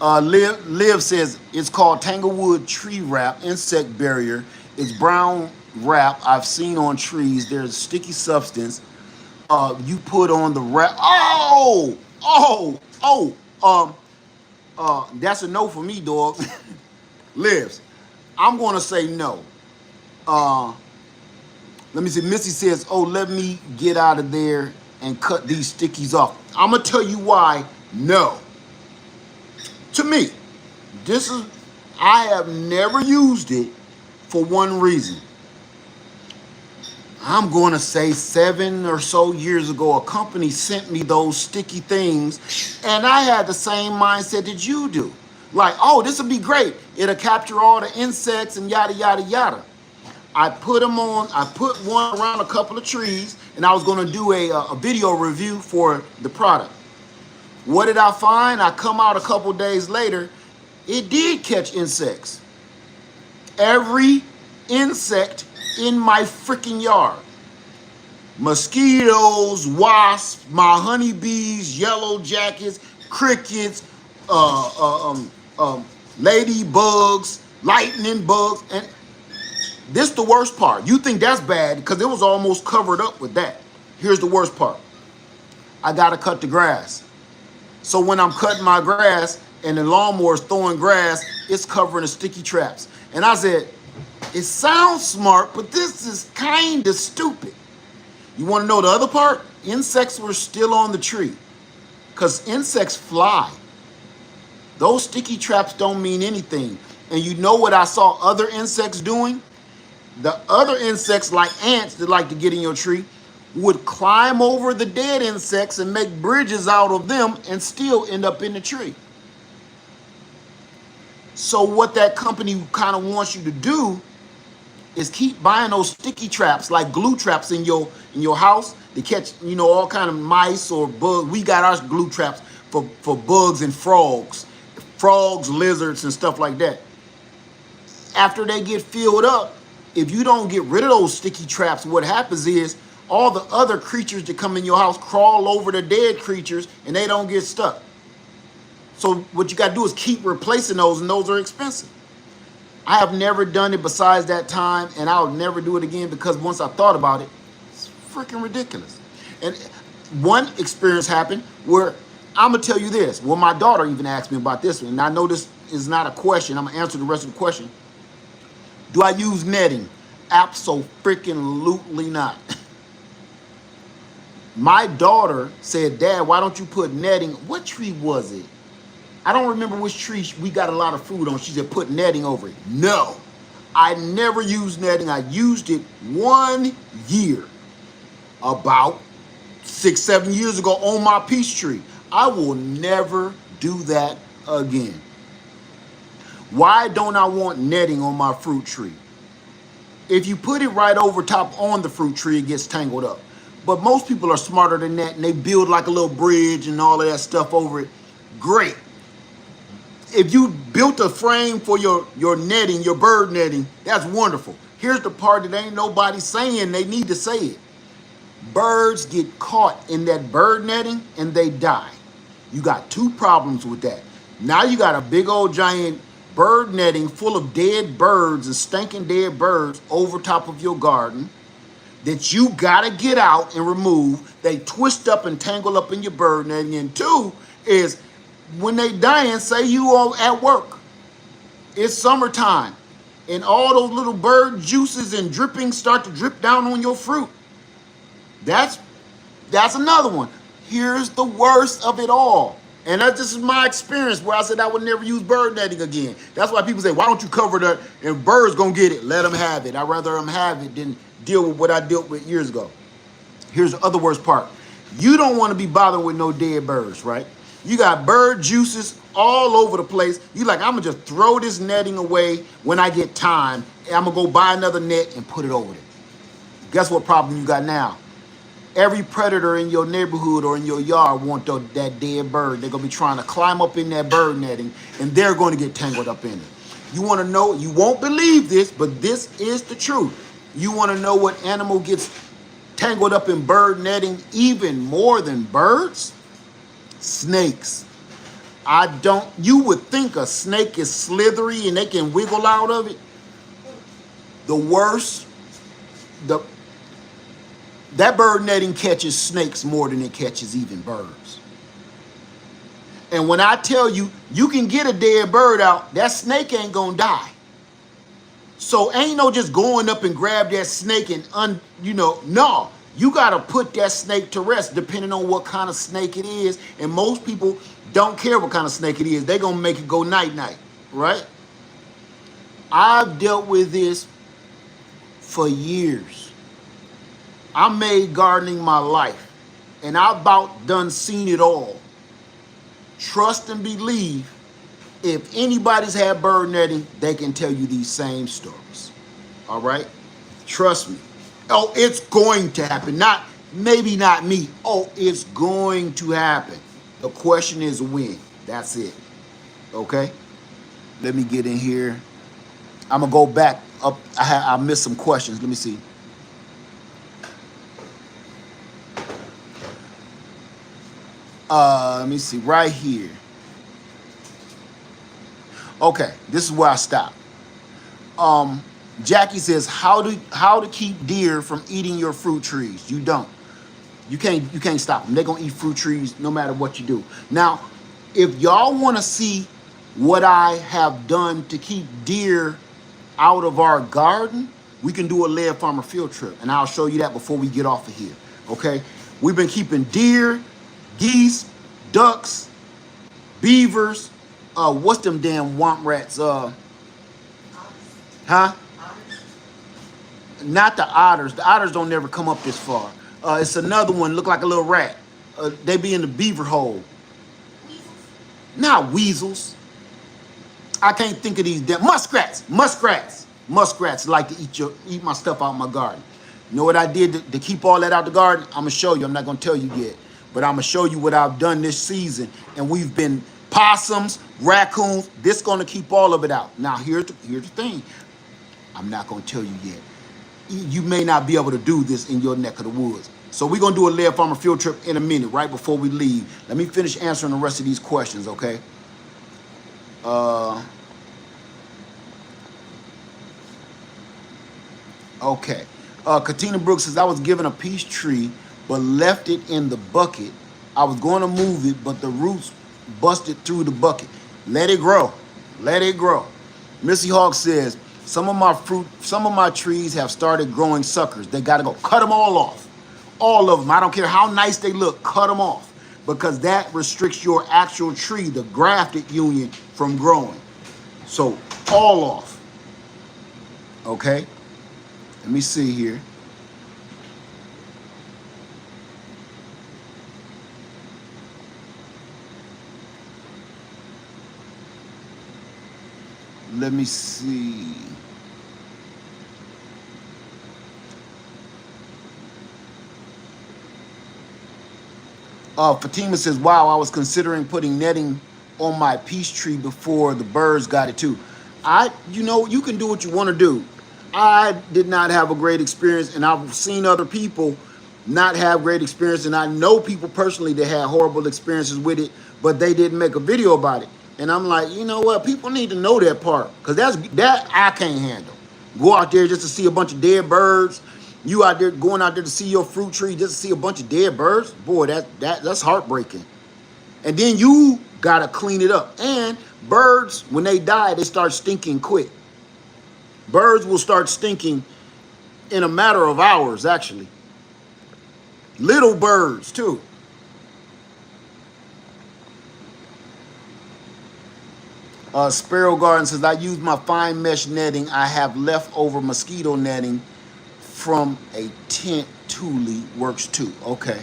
Liv says it's called Tanglewood Tree Wrap Insect Barrier. It's brown wrap I've seen on trees. There's sticky substance. You put on the wrap. That's a no for me, dog. Lives. I'm gonna say no. Let me see. Missy says, oh, let me get out of there and cut these stickies off. I'm gonna tell you why no. To me, I have never used it for one reason. I'm going to say 7 or so years ago, a company sent me those sticky things, and I had the same mindset that you do. Like, oh, this will be great. It'll capture all the insects and yada, yada, yada. I put one around a couple of trees, and I was going to do a video review for the product. What did I find? I come out a couple days later, it did catch insects. Every insect in my freaking yard. Mosquitoes, wasps, my honeybees, yellow jackets, crickets, ladybugs, lightning bugs, and this the worst part. You think that's bad because it was almost covered up with that. Here's the worst part. I gotta cut the grass. So when I'm cutting my grass and the lawnmower's throwing grass, it's covering the sticky traps. And I said, it sounds smart, but this is kind of stupid. You want to know the other part? Insects were still on the tree because insects fly. Those sticky traps don't mean anything. And you know what I saw other insects doing? The other insects, like ants that like to get in your tree, would climb over the dead insects and make bridges out of them and still end up in the tree. So what that company kind of wants you to do is keep buying those sticky traps, like glue traps in your house to catch, all kind of mice or bugs. We got our glue traps for bugs and frogs, lizards, and stuff like that. After they get filled up, if you don't get rid of those sticky traps, what happens is all the other creatures that come in your house crawl over the dead creatures and they don't get stuck. So what you got to do is keep replacing those, and those are expensive. I have never done it besides that time, and I'll never do it again because once I thought about it, it's freaking ridiculous. And one experience happened where, I'm going to tell you this. Well, my daughter even asked me about this one, and I know this is not a question. I'm going to answer the rest of the question. Do I use netting? Abso-freaking-lutely not. My daughter said, Dad, why don't you put netting? What tree was it? I don't remember which tree we got a lot of fruit on. She said, put netting over it. No, I never used netting. I used it 1 year, about 6-7 years ago on my peach tree. I will never do that again. Why don't I want netting on my fruit tree? If you put it right over top on the fruit tree, it gets tangled up. But most people are smarter than that, and they build like a little bridge and all of that stuff over it. Great. If you built a frame for your netting, your bird netting, that's wonderful. Here's the part that ain't nobody saying, they need to say it. Birds get caught in that bird netting and they die. You got two problems with that. Now you got a big old giant bird netting full of dead birds and stinking dead birds over top of your garden that you gotta get out and remove. They twist up and tangle up in your bird netting. And two is when they dying, say you all at work. It's summertime and all those little bird juices and drippings start to drip down on your fruit. That's another one. Here's the worst of it all. And that's just my experience where I said I would never use bird netting again. That's why people say, why don't you cover that? And birds gonna get it. Let them have it. I'd rather them have it than deal with what I dealt with years ago. Here's the other worst part. You don't want to be bothered with no dead birds, right? You got bird juices all over the place. You like, I'm gonna just throw this netting away when I get time. And I'm gonna go buy another net and put it over there. Guess what problem you got now? Every predator in your neighborhood or in your yard want that dead bird. They're going to be trying to climb up in that bird netting, and they're going to get tangled up in it. You want to know, you won't believe this, but this is the truth. You want to know what animal gets tangled up in bird netting even more than birds? Snakes. You would think a snake is slithery and they can wiggle out of it. The worst, that bird netting catches snakes more than it catches even birds. And when I tell you, you can get a dead bird out, that snake ain't gonna die. So ain't no just going up and grab that snake and, no. You gotta put that snake to rest depending on what kind of snake it is. And most people don't care what kind of snake it is. They're gonna make it go night-night, right? I've dealt with this for years. I made gardening my life, and I about done seen it all. Trust and believe, if anybody's had bird netting, they can tell you these same stories. All right? Trust me. Oh, it's going to happen. Maybe not me. Oh, it's going to happen. The question is when. That's it. Okay? Let me get in here. I'm going to go back up. I missed some questions. Let me see. Let me see, right here. Okay, this is where I stopped. Jackie says, how to keep deer from eating your fruit trees? You don't. You can't stop them. They're gonna eat fruit trees no matter what you do. Now, if y'all want to see what I have done to keep deer out of our garden, we can do a Laird Farmer field trip, and I'll show you that before we get off of here. Okay, we've been keeping deer, geese, ducks, beavers, what's them damn womp rats? Not the otters. The otters don't never come up this far. It's another one, look like a little rat. They be in the beaver hole. Weasels? Not weasels. I can't think of these damn muskrats. Muskrats like to eat my stuff out of my garden. You know what I did to keep all that out the garden? I'm gonna show you. I'm not gonna tell you yet, but I'm gonna show you what I've done this season. And we've been possums, raccoons. This gonna keep all of it out. Now here's the thing. I'm not gonna tell you yet. You may not be able to do this in your neck of the woods. So we're gonna do a Laird Farmer field trip in a minute, right before we leave. Let me finish answering the rest of these questions, okay? Okay. Katina Brooks says, I was given a peach tree, but left it in the bucket. I was going to move it, but the roots busted through the bucket. Let it grow. Let it grow. Missy Hawk says, some of my trees have started growing suckers. They got to go. Cut them all off. All of them. I don't care how nice they look. Cut them off. Because that restricts your actual tree, the grafted union, from growing. So, all off. Okay? Let me see here. Let me see. Fatima says, wow, I was considering putting netting on my peach tree before the birds got it too. You can do what you want to do. I did not have a great experience, and I've seen other people not have great experience, and I know people personally that had horrible experiences with it, but they didn't make a video about it. And I'm like, you know what? People need to know that part, because that I can't handle. Go out there just to see a bunch of dead birds. You out there going out there to see your fruit tree just to see a bunch of dead birds. Boy, that's heartbreaking. And then you gotta clean it up. And birds, when they die, they start stinking quick. Birds will start stinking in a matter of hours, actually. Little birds, too. Sparrow Garden says, I use my fine mesh netting. I have leftover mosquito netting from a tent. Thule works too. Okay.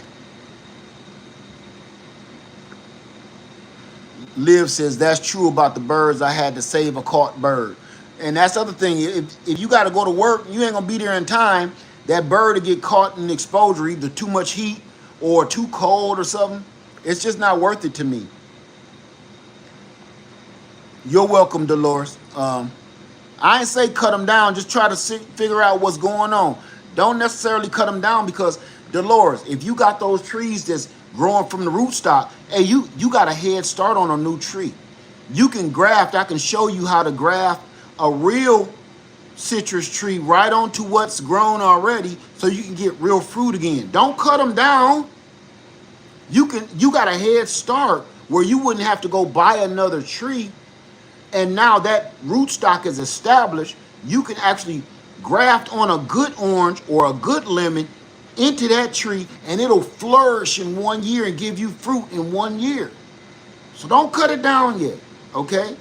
Liv says, that's true about the birds. I had to save a caught bird. And that's the other thing. If you got to go to work, you ain't going to be there in time. That bird to get caught in exposure, either too much heat or too cold or something. It's just not worth it to me. You're welcome, Dolores. I ain't say cut them down. Just try to figure out what's going on. Don't necessarily cut them down because, Dolores, if you got those trees that's growing from the rootstock, hey, you got a head start on a new tree. You can graft. I can show you how to graft a real citrus tree right onto what's grown already so you can get real fruit again. Don't cut them down. You got a head start where you wouldn't have to go buy another tree. And now that rootstock is established, you can actually graft on a good orange or a good lemon into that tree, and it'll flourish in 1 year and give you fruit in 1 year. So don't cut it down yet, okay?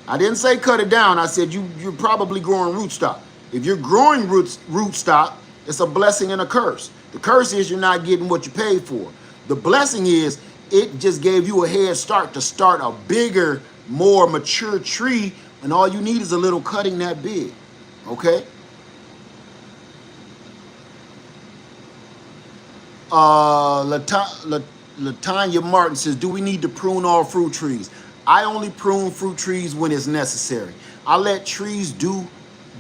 I didn't say cut it down. I said you're probably growing rootstock. If you're growing rootstock, it's a blessing and a curse. The curse is you're not getting what you paid for. The blessing is it just gave you a head start to start a bigger, more mature tree, and all you need is a little cutting that big, okay? Latanya Martin says, do we need to prune all fruit trees? I only prune fruit trees when it's necessary. I let trees do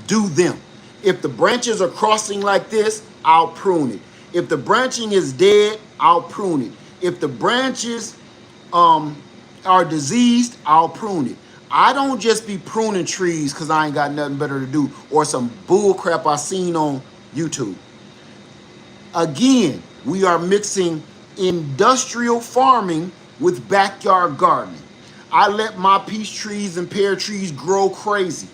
them. If the branches are crossing like this, I'll prune it. If the branching is dead, I'll prune it. If the branches are diseased, I'll prune it. I don't just be pruning trees because I ain't got nothing better to do or some bull crap I seen on YouTube. Again, we are mixing industrial farming with backyard gardening. I let my peach trees and pear trees grow crazy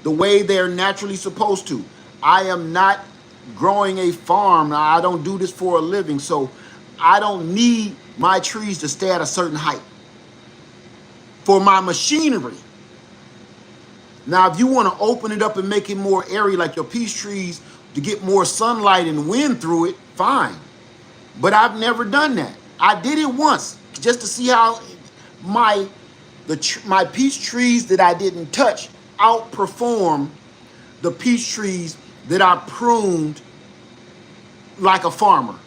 the way they're naturally supposed to. I am not growing a farm. I don't do this for a living, so I don't need my trees to stay at a certain height for my machinery. Now, if you want to open it up and make it more airy like your peach trees to get more sunlight and wind through it, fine. But I've never done that. I did it once just to see how my peach trees that I didn't touch outperform the peach trees that I pruned like a farmer.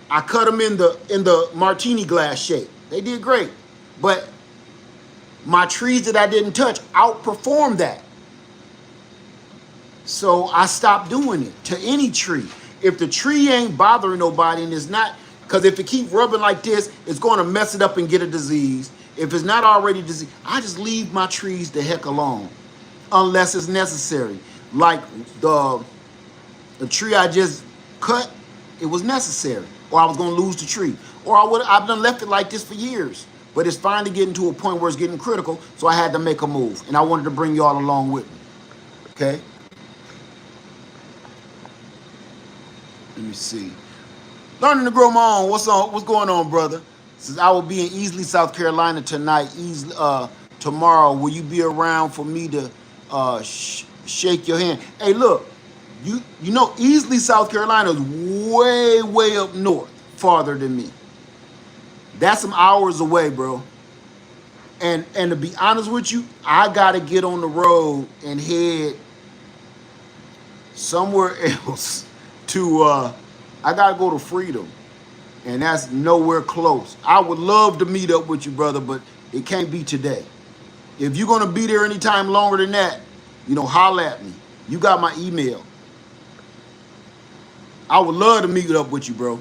I cut them in the martini glass shape. They did great. But my trees that I didn't touch outperformed that. So I stopped doing it to any tree. If the tree ain't bothering nobody and it's not, because if it keep rubbing like this, it's going to mess it up and get a disease. If it's not already diseased, I just leave my trees the heck alone unless it's necessary. Like the tree I just cut, it was necessary, or I was going to lose the tree. Or I've done left it like this for years. But it's finally getting to a point where it's getting critical, so I had to make a move. And I wanted to bring y'all along with me. Okay? Let me see. Learning to grow my own. What's going on, brother? Says I will be in Easley, South Carolina tonight. Tomorrow, will you be around for me to shake your hand? Hey, look, you know Easley, South Carolina is way up north, farther than me. That's some hours away, bro. And to be honest with you, I gotta get on the road and head somewhere else to I gotta go to Freedom. And that's nowhere close. I would love to meet up with you, brother, but it can't be today. If you're gonna be there anytime longer than that, holler at me. You got my email. I would love to meet up with you, bro.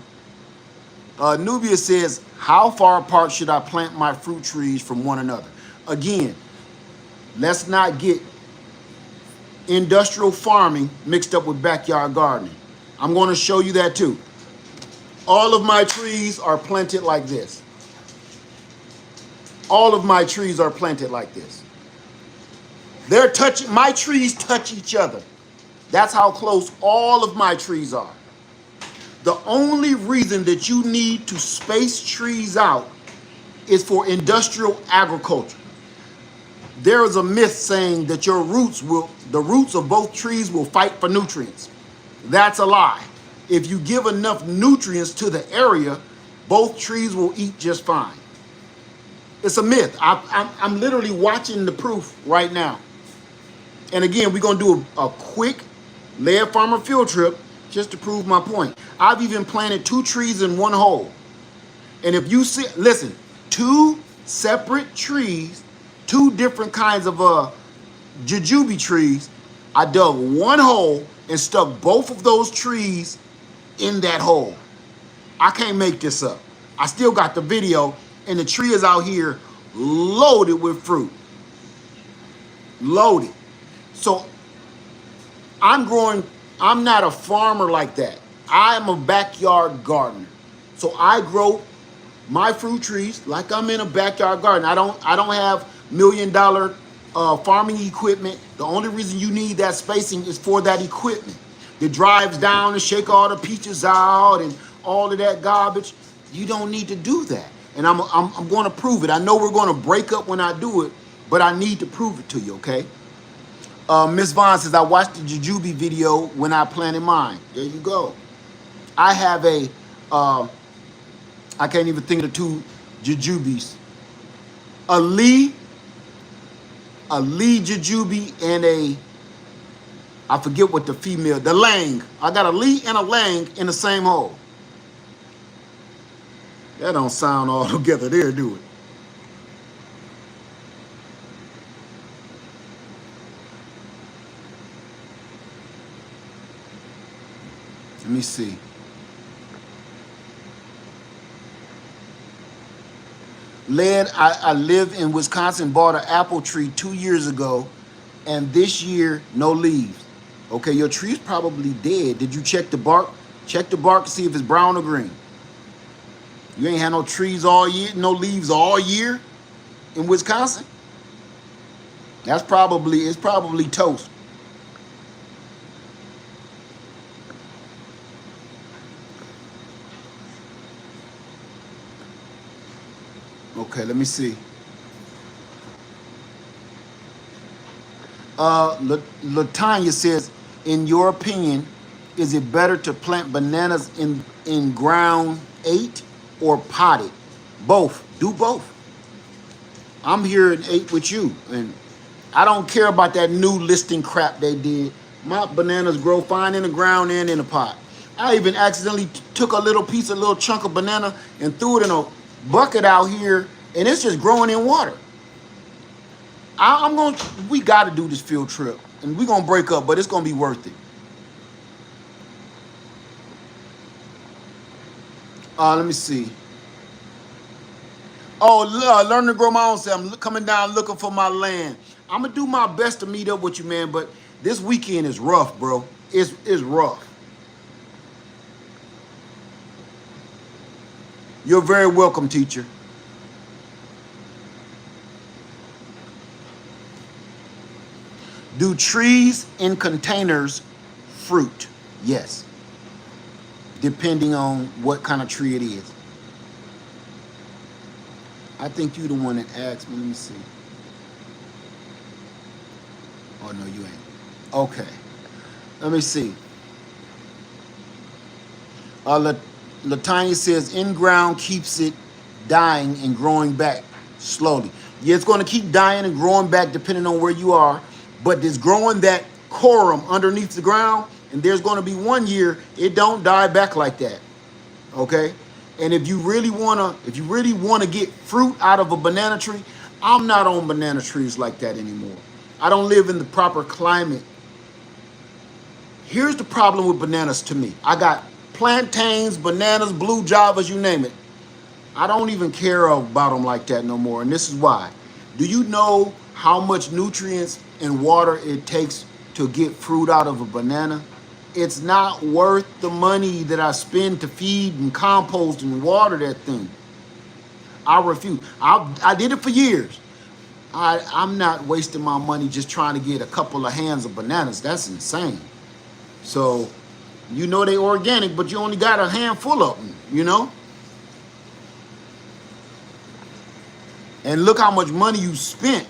Nubia says, how far apart should I plant my fruit trees from one another? Again, let's not get industrial farming mixed up with backyard gardening. I'm going to show you that too. All of my trees are planted like this. All of my trees are planted like this. They're touching, my trees touch each other. That's how close all of my trees are. The only reason that you need to space trees out is for industrial agriculture. There is a myth saying that the roots of both trees will fight for nutrients. That's a lie. If you give enough nutrients to the area, both trees will eat just fine. It's a myth. I'm literally watching the proof right now. And again, we're going to do a quick Laird Farmer field trip just to prove my point. I've even planted 2 trees in one hole. And if you see, listen, 2 separate trees, 2 different kinds of jujube trees. I dug one hole and stuck both of those trees in that hole. I can't make this up. I still got the video, and the tree is out here loaded with fruit. Loaded. So I'm not a farmer like that. I'm a backyard gardener. So I grow my fruit trees like I'm in a backyard garden. I don't have $1 million farming equipment. The only reason you need that spacing is for that equipment that drives down and shake all the peaches out and all of that garbage. You don't need to do that. And I'm going to prove it. I know we're going to break up when I do it, but I need to prove it to you, okay? Miss Vaughn says, I watched the jujube video when I planted mine. There you go. I have I can't even think of the 2 jujubes. A Lee jujube and I forget what the female, the Lang. I got a Lee and a Lang in the same hole. That don't sound all together there, do it? Let me see. Led, I live in Wisconsin, bought an apple tree 2 years ago, and this year, no leaves. Okay, your tree's probably dead. Did you check the bark? Check the bark to see if it's brown or green. You ain't had no trees all year, no leaves all year in Wisconsin? It's probably toast. Okay, let me see. Latanya says, in your opinion, is it better to plant bananas in ground 8 or potted? Both. Do both. I'm here in 8 with you, and I don't care about that new listing crap they did. My bananas grow fine in the ground and in a pot. I even accidentally took a little chunk of banana and threw it in a bucket out here, and it's just growing in water. We got to do this field trip, and we're going to break up, but it's going to be worth it. Let me see. Oh, learn to grow my own self. I'm coming down looking for my land. I'm going to do my best to meet up with you, man, but this weekend is rough, bro. It's rough. You're very welcome, teacher. Do trees in containers fruit? Yes. Depending on what kind of tree it is. I think you're the one that asked me. Let me see. Oh, no, you ain't. Okay. Let me see. Latanya says, in-ground keeps it dying and growing back slowly. Yeah, it's going to keep dying and growing back depending on where you are. But it's growing that corum underneath the ground, and there's going to be 1 year it don't die back like that. Okay? And if you really want to get fruit out of a banana tree, I'm not on banana trees like that anymore. I don't live in the proper climate Here's the problem with bananas to me. I got plantains, bananas, blue javas, you name it. I don't even care about them like that no more. And this is why. Do you know how much nutrients and water it takes to get fruit out of a banana? It's not worth the money that I spend to feed and compost and water that thing. I refuse. I did it for years. I'm not wasting my money just trying to get a couple of hands of bananas. That's insane. So, you know they organic, but you only got a handful of them, you know? And look how much money you spent.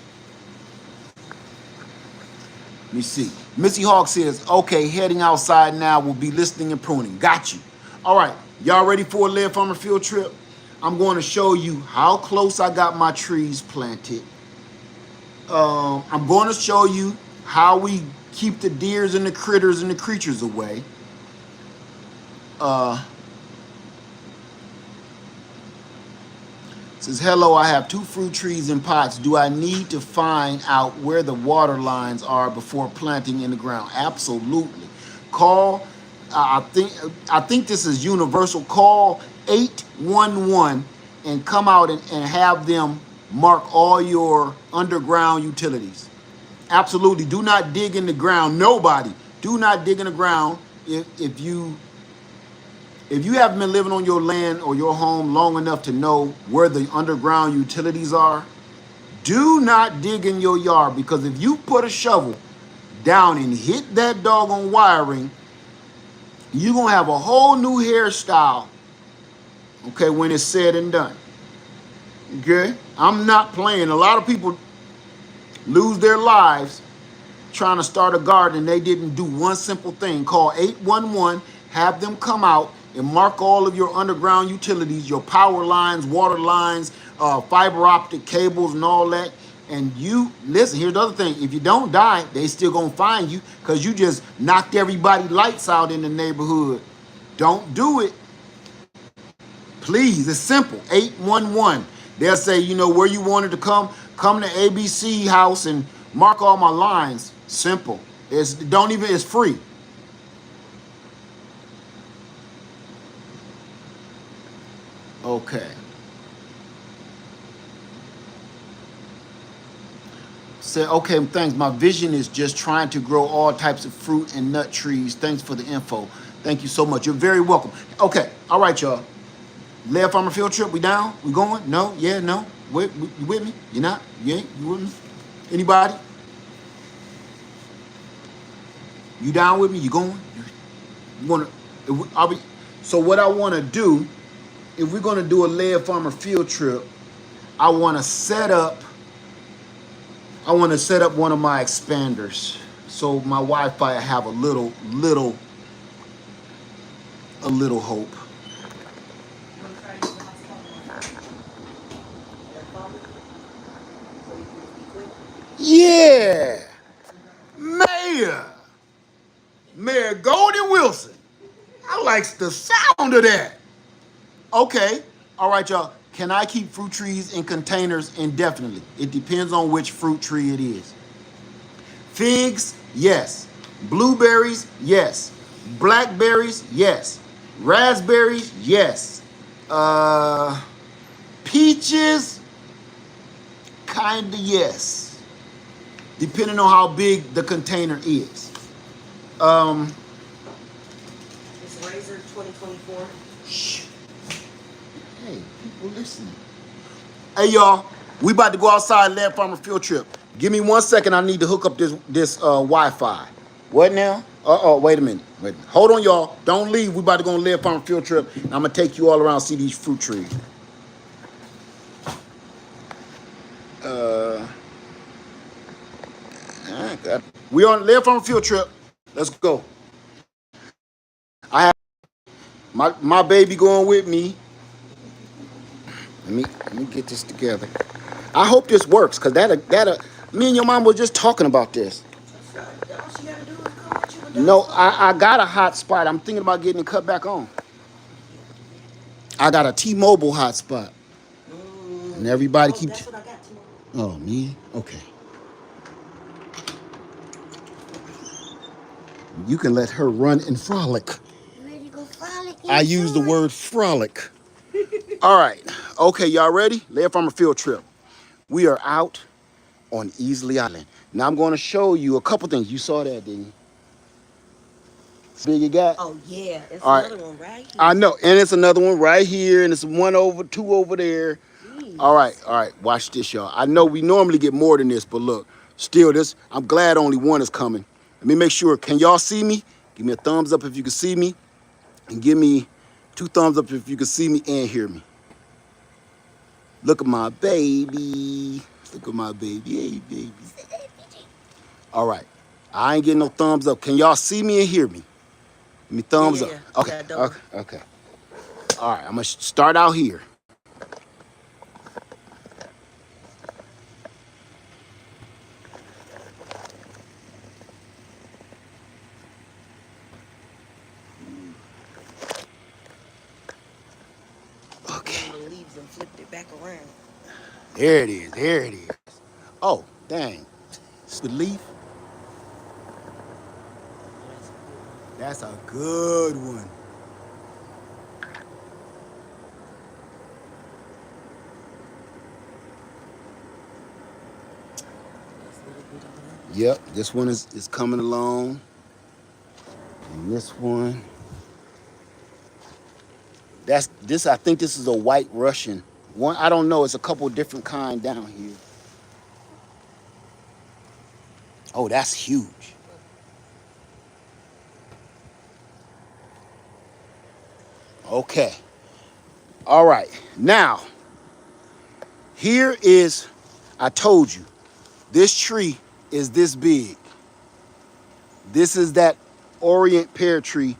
Let me see. Missy Hawk says, okay, heading outside now, will be listening and pruning. Got you. All right, y'all ready for a Laird Farmer field trip? I'm going to show you how close I got my trees planted. I'm going to show you how we keep the deers and the critters and the creatures away. Says, hello, I have 2 fruit trees in pots. Do I need to find out where the water lines are before planting in the ground? Absolutely. Call, I think this is universal. Call 811 and come out and have them mark all your underground utilities. Absolutely. Do not dig in the ground. Nobody. Do not dig in the ground if you haven't been living on your land or your home long enough to know where the underground utilities are. Do not dig in your yard, because if you put a shovel down and hit that doggone wiring, you're going to have a whole new hairstyle, okay, when it's said and done. Okay? I'm not playing. A lot of people lose their lives trying to start a garden and they didn't do one simple thing. Call 811, have them come out and mark all of your underground utilities, your power lines, water lines, fiber optic cables and all that. And you, listen, here's the other thing. If you don't die, they still gonna find you because you just knocked everybody's lights out in the neighborhood. Don't do it. Please, it's simple. 811. They'll say, you know, where you wanted to come to ABC house and mark all my lines. Simple. It's free. Okay. Say, okay, thanks. My vision is just trying to grow all types of fruit and nut trees. Thanks for the info. Thank you so much. You're very welcome. Okay. All right, y'all. Laird Farmer field trip. We down? We going? No? Yeah? No? You with me? You not? You ain't? You with me? Anybody? You down with me? You going? You want to? So what I want to do, if we're going to do a Laird Farmer field trip, I want to set up one of my expanders so my Wi-Fi have a little hope. Yeah, Mayor Goldie Wilson. I likes the sound of that. Okay, all right, y'all. Can I keep fruit trees in containers indefinitely? It depends on which fruit tree it is. Figs, yes. Blueberries, yes. Blackberries, yes. Raspberries, yes. Peaches, kinda yes. Depending on how big the container is. It's Razor 2024. Shh. Hey, people listening. Hey, y'all, we about to go outside Laird Farmer field trip. Give me 1 second. I need to hook up this Wi-Fi. What now? Wait a minute. Hold on, y'all. Don't leave. We about to go on Laird Farmer field trip. And I'm gonna take you all around see these fruit trees. We on Laird Farmer field trip. Let's go. I have my baby going with me. Let me get this together. I hope this works, cause me and your mom were just talking about this. No, I got a hotspot. I'm thinking about getting it cut back on. I got a T-Mobile hotspot. And everybody keeps. That's what I got tomorrow. Oh, me? Okay. You can let her run and frolic. Ready to go frolic? I use the word frolic. All right. Okay, y'all ready? Layer Farmer field trip. We are out on Easley Island. Now I'm going to show you a couple things. You saw that, didn't you? Big you got? Oh yeah, it's All right. another one right here. I know, and it's another one right here, and it's two over there. Jeez. All right. Watch this, y'all. I know we normally get more than this, but look, still, this. I'm glad only one is coming. Let me make sure. Can y'all see me? Give me a thumbs up if you can see me, and give me 2 thumbs up if you can see me and hear me. Look at my baby. Look at my baby. Hey, baby. All right. I ain't getting no thumbs up. Can y'all see me and hear me? Give me thumbs up. Yeah. Okay. Yeah, Okay. All right. I'm gonna start out here. Okay. The leaves and flipped it back around. There it is. There it is. Oh, dang. It's the leaf. That's a good one. Yep, this one is coming along. And this one. That's this. I think this is a white Russian one. I don't know. It's a couple different kind down here. Oh, that's huge. Okay. All right. Now, here is. I told you, this tree is this big. This is that Orient pear tree.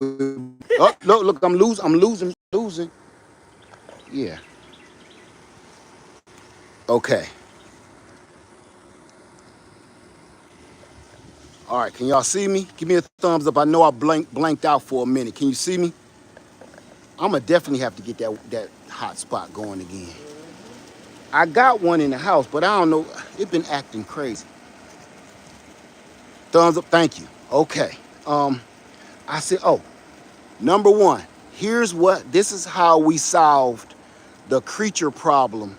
Oh, look, I'm losing. Yeah. Okay. All right, can y'all see me? Give me a thumbs up. I know I blanked out for a minute. Can you see me? I'm gonna definitely have to get that hot spot going again. I got one in the house, but I don't know. It's been acting crazy. Thumbs up. Thank you. Okay. I said, oh, number one. This is how we solved the creature problem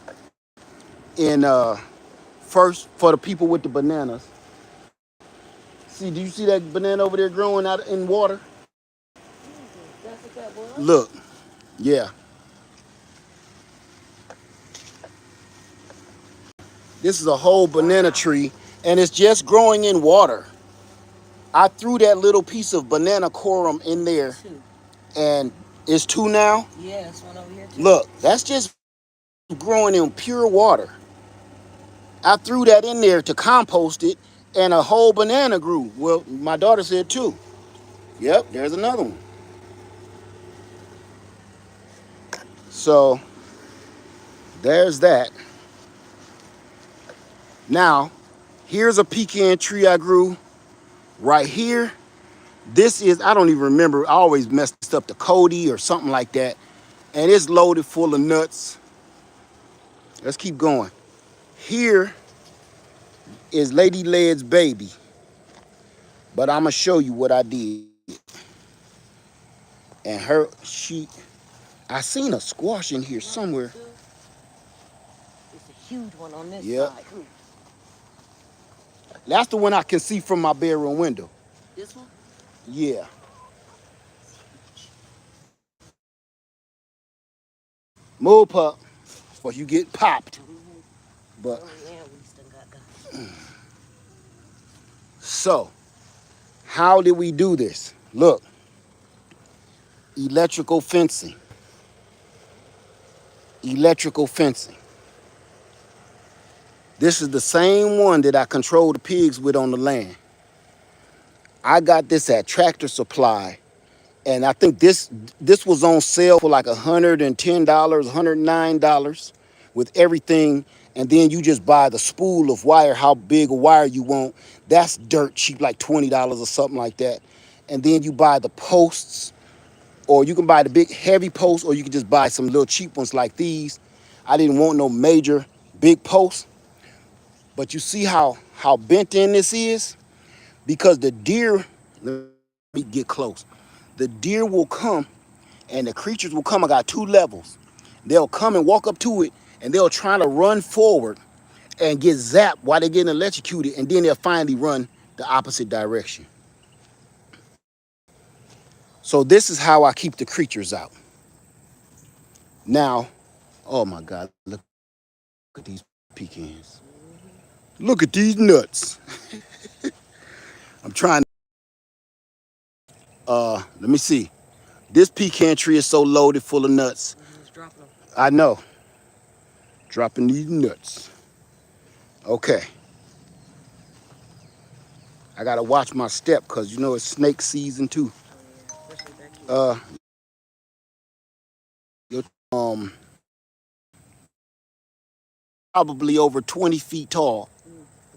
in first for the people with the bananas. See, do you see that banana over there growing out in water? That's what that was? Look, yeah. This is a whole banana tree, and it's just growing in water. I threw that little piece of banana corum in there, Two. and it's 2 now. Yeah, it's one over here too. Look, that's just growing in pure water. I threw that in there to compost it, and a whole banana grew. Well, my daughter said 2. Yep, there's another one. So there's that. Now, here's a pecan tree I grew right here. This is, I don't even remember, I always messed up the Cody or something like that. And it's loaded full of nuts. Let's keep going. Here is Lady Led's baby. But I'm gonna show you what I did. And I seen a squash in here somewhere. It's a huge one on this Yep. side. That's the one I can see from my bedroom window. This one? Yeah. Move, pup, or you get popped. But Oh yeah, we still got that. so, how did we do this? Look, electrical fencing. Electrical fencing. This is the same one that I control the pigs with on the land. I got this at Tractor Supply, and I think this was on sale for like $110, $109 with everything. And then you just buy the spool of wire, how big a wire you want. That's dirt cheap, like $20 or something like that. And then you buy the posts, or you can buy the big heavy posts, or you can just buy some little cheap ones like these. I didn't want no major big posts, but you see how how bent in this is? Because the deer, let me get close. The deer will come and the creatures will come. I got two levels. They'll come and walk up to it and they'll try to run forward and get zapped while they're getting electrocuted, and then they'll finally run the opposite direction. So this is how I keep the creatures out. Now, oh my God, look at these pecans. Look at these nuts. I'm trying let me see. This pecan tree is so loaded full of nuts. Just dropping them. I know. Dropping these nuts. Okay. I gotta watch my step because you know it's snake season too. Oh, yeah. Especially back here. Your, probably over 20 feet tall.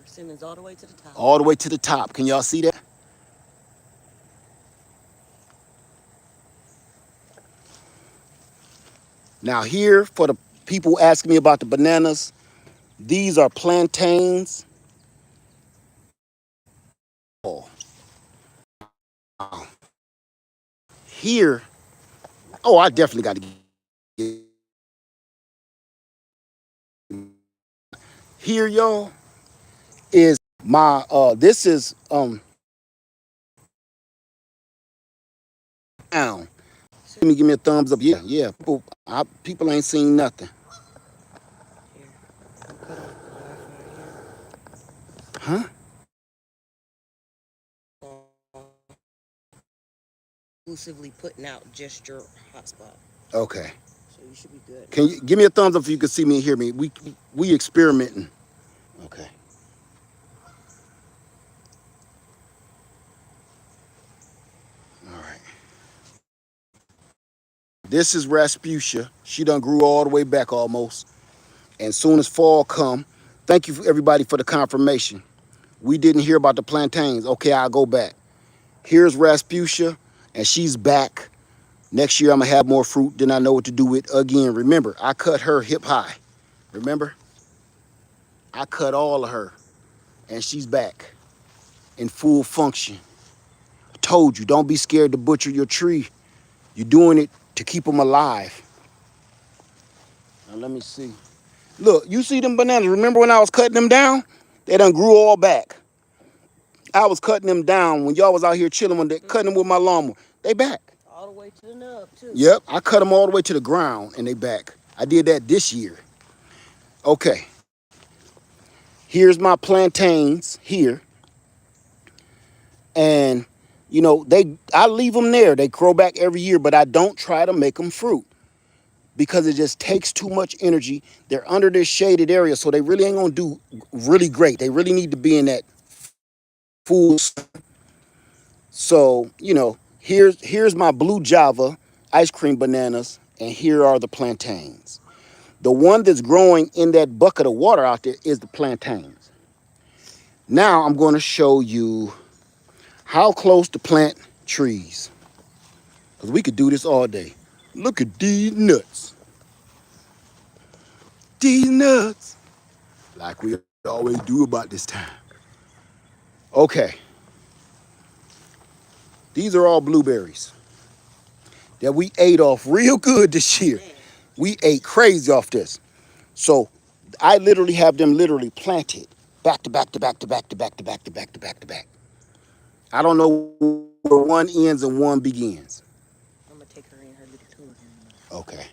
Persimmons all the way to the top. All the way to the top. Can y'all see that? Now here, for the people asking me about the bananas, these are plantains. Oh, here, oh, I definitely got to get here, y'all, is my this is down. Let me give me a thumbs up. Yeah, yeah. People ain't seen nothing. Here. I'm cut off the Wi-Fi here. Huh? Exclusively putting out just your hotspot. Okay. So you should be good. Can you give me a thumbs up if you can see me and hear me? We experimenting. Okay. All right. This is Rasputia. She done grew all the way back almost. And soon as fall come, thank you everybody for the confirmation. We didn't hear about the plantains. Okay, I'll go back. Here's Rasputia, and she's back. Next year I'm gonna have more fruit, then I know what to do with again. Remember, I cut her hip high. Remember? I cut all of her, and she's back in full function. I told you, don't be scared to butcher your tree. You're doing it to keep them alive. Now let me see. Look, you see them bananas? Remember when I was cutting them down? They done grew all back. I was cutting them down when y'all was out here chilling, when they cutting them with my lawnmower. They back. All the way to the nub, too. Yep, I cut them all the way to the ground and they back. I did that this year. Okay. Here's my plantains here. And, you know, I leave them there. They grow back every year, but I don't try to make them fruit because it just takes too much energy. They're under this shaded area, so they really ain't gonna do really great. They really need to be in that full. So, you know, here's my blue Java ice cream bananas, and here are the plantains. The one that's growing in that bucket of water out there is the plantains. Now I'm going to show you how close to plant trees, because we could do this all day. Look at these nuts. These nuts. Like we always do about this time. Okay. These are all blueberries that we ate off real good this year. We ate crazy off this. So I literally have them literally planted back to back to back to back to back to back to back to back to back. I don't know where one ends and one begins. I'm going to take her in her little tour. Okay.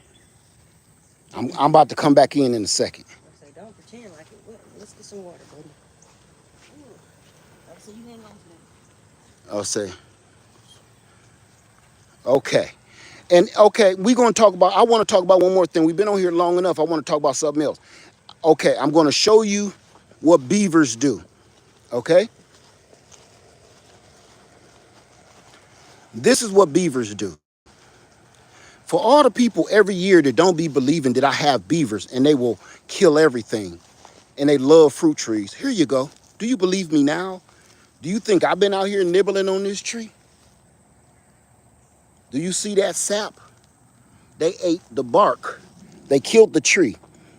I'm about to come back in a second. I say, don't pretend like it. Let's get some water, buddy. I say, you hang on to that. I'll say. Okay. And okay, we're going to talk about, I want to talk about one more thing. We've been on here long enough. I want to talk about something else. Okay, I'm going to show you what beavers do. Okay? This is what beavers do. For all the people every year that don't be believing that I have beavers and they will kill everything and they love fruit trees, here you go. Do you believe me now? Do you think I've been out here nibbling on this tree? Do you see that sap? They ate the bark. They killed the tree.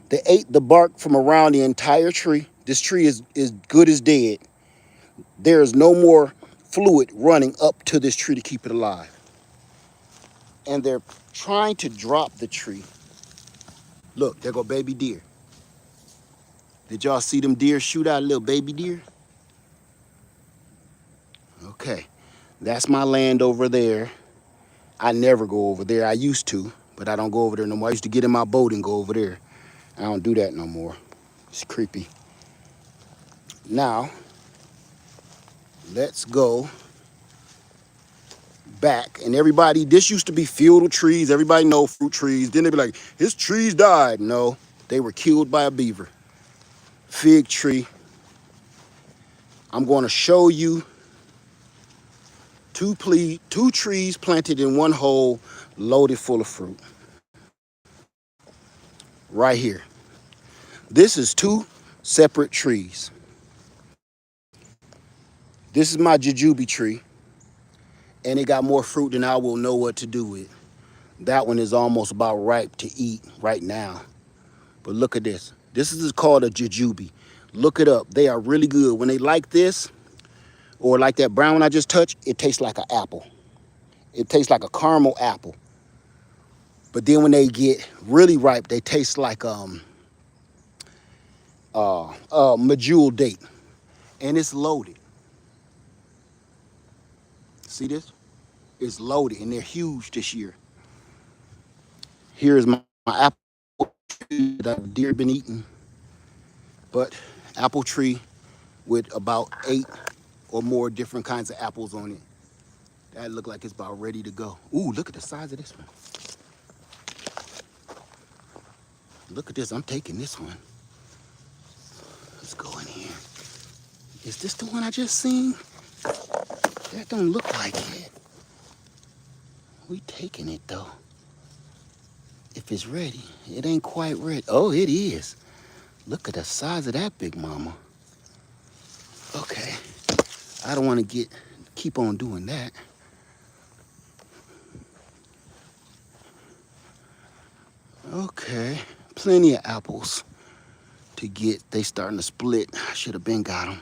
They ate the bark from around the entire tree. This tree is good as dead. There is no more fluid running up to this tree to keep it alive. And they're trying to drop the tree. Look, there go baby deer. Did y'all see them deer shoot out a little baby deer? Okay, that's my land over there. I never go over there. I used to, but I don't go over there no more. I used to get in my boat and go over there. I don't do that no more. It's creepy. Now, let's go back. And everybody, this used to be field of trees. Everybody know fruit trees. Then they be like, his trees died. No, they were killed by a beaver. Fig tree. I'm going to show you two trees planted in one hole, loaded full of fruit. Right here. This is two separate trees. This is my jujube tree, and it got more fruit than I will know what to do with. That one is almost about ripe to eat right now. But look at this. This is called a jujube. Look it up. They are really good. When they like this, or like that brown one I just touched, it tastes like an apple. It tastes like a caramel apple. But then when they get really ripe, they taste like medjool date. And it's loaded. See this? It's loaded, and they're huge this year. Here's my apple tree that deer been eating. But apple tree with about 8 or more different kinds of apples on it. That look like it's about ready to go. Ooh, look at the size of this one. Look at this, I'm taking this one. Let's go in here. Is this the one I just seen? That don't look like it. We taking it though. If it's ready, it ain't quite ready. Oh, it is. Look at the size of that big mama. Okay, I don't want to keep on doing that. Okay, plenty of apples to get. They starting to split. I should have been got them.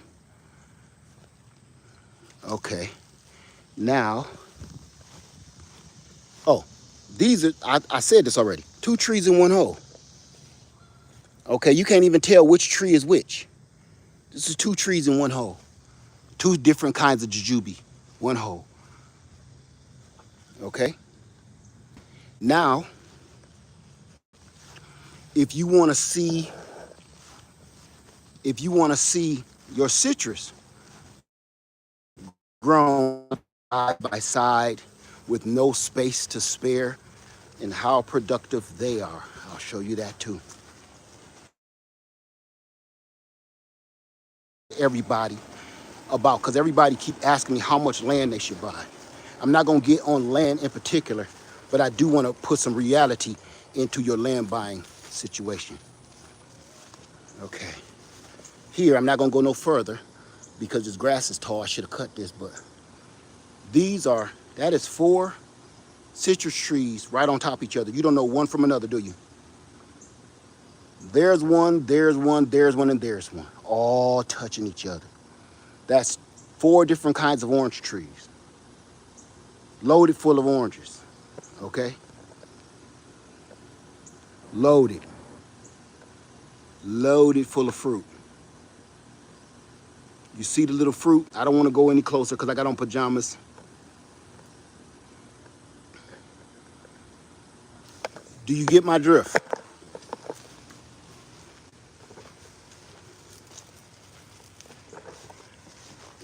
Okay, now, oh, these are, I said this already, 2 trees in one hole. Okay, you can't even tell which tree is which. This is 2 trees in one hole. 2 different kinds of jujube, one hole. Okay, now, if you want to see your citrus grown side by side with no space to spare and how productive they are, I'll show you that too. Everybody about, because everybody keep asking me how much land they should buy. I'm not going to get on land in particular, but I do want to put some reality into your land buying situation. Okay. Here, I'm not going to go no further because this grass is tall. I should have cut this, but that is 4 citrus trees right on top of each other. You don't know one from another, do you? There's one, there's one, there's one, and there's one, all touching each other. That's 4 different kinds of orange trees, loaded full of oranges, okay? Loaded full of fruit. You see the little fruit? I don't want to go any closer because I got on pajamas. Do you get my drift?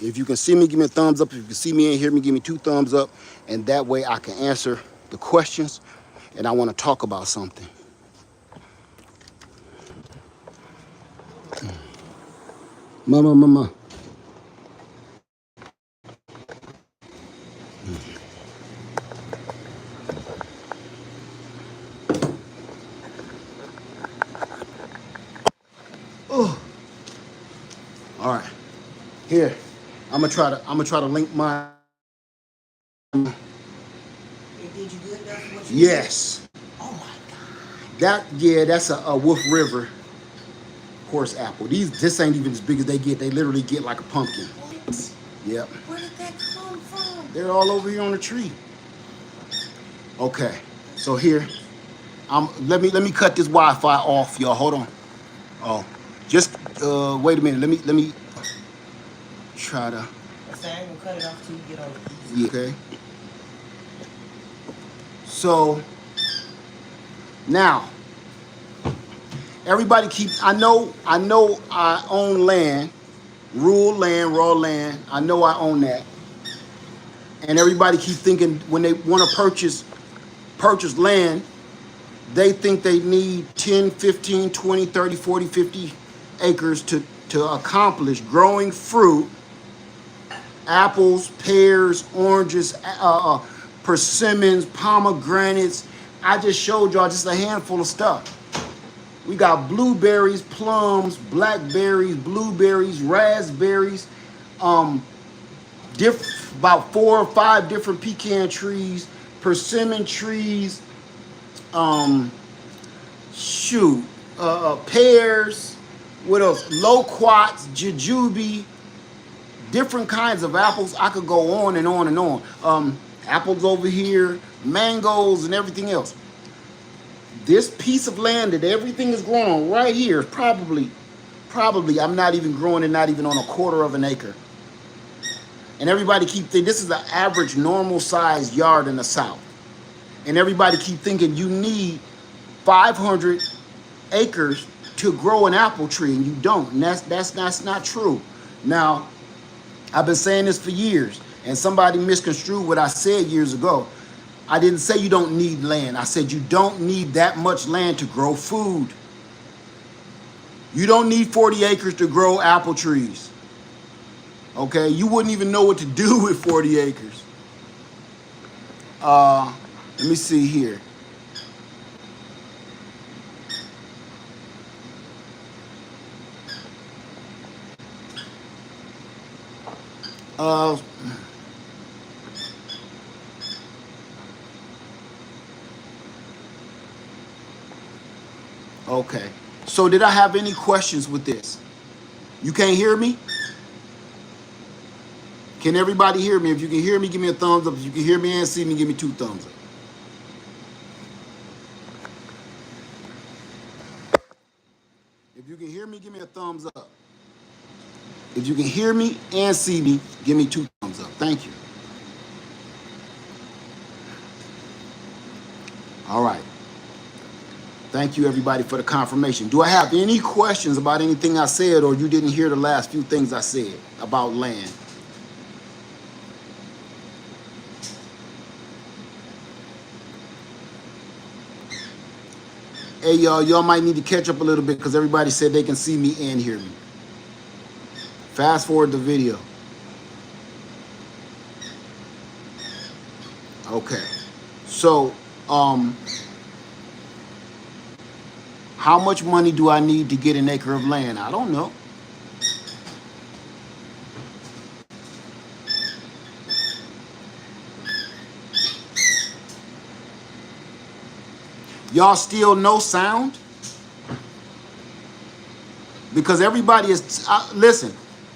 If you can see me, give me a thumbs up. If you can see me and hear me, give me 2 thumbs up. And that way I can answer the questions and I want to talk about something. Mama. Oh. All right. Here. I'm gonna try to link my. It did you good? That's what you Yes. did? Oh my God. That's a Wolf River. horse apple. This ain't even as big as they get. They literally get like a pumpkin. What? Yep. Where did that come from? They're all over here on the tree. Okay. So here, let me cut this Wi-Fi off, y'all. Hold on. Oh, just wait a minute. Let me try to. So I ain't gonna cut it off till you get on it. Yeah, okay. So now everybody keeps. I know I own land, rural land, raw land. I know I own that. And everybody keep thinking when they want to purchase land, they think they need 10, 15, 20, 30, 40, 50 acres to accomplish growing fruit, apples, pears, oranges, persimmons, pomegranates. I just showed y'all just a handful of stuff. We got blueberries, plums, blackberries, blueberries, raspberries, about 4 or 5 different pecan trees, persimmon trees, pears, what else? Loquats, jujube, different kinds of apples. I could go on and on and on. Apples over here, mangoes, and everything else. This piece of land that everything is growing on right here is probably I'm not even growing it, not even on a quarter of an acre. And everybody keep thinking this is the average normal sized yard in the South. And everybody keep thinking you need 500 acres to grow an apple tree, and you don't. And that's not true. Now, I've been saying this for years, and somebody misconstrued what I said years ago. I didn't say you don't need land. I said you don't need that much land to grow food. You don't need 40 acres to grow apple trees. Okay, you wouldn't even know what to do with 40 acres. Let me see here. Okay, so did I have any questions with this? You can't hear me? Can everybody hear me? If you can hear me, give me a thumbs up. If you can hear me and see me, give me 2 thumbs up. If you can hear me, give me a thumbs up. If you can hear me and see me, give me 2 thumbs up. Thank you. All right. Thank you, everybody, for the confirmation. Do I have any questions about anything I said, or you didn't hear the last few things I said about land? Hey, y'all might need to catch up a little bit because everybody said they can see me and hear me. Fast forward the video. Okay. So, how much money do I need to get an acre of land? I don't know. Y'all still no sound? Because everybody is, listen,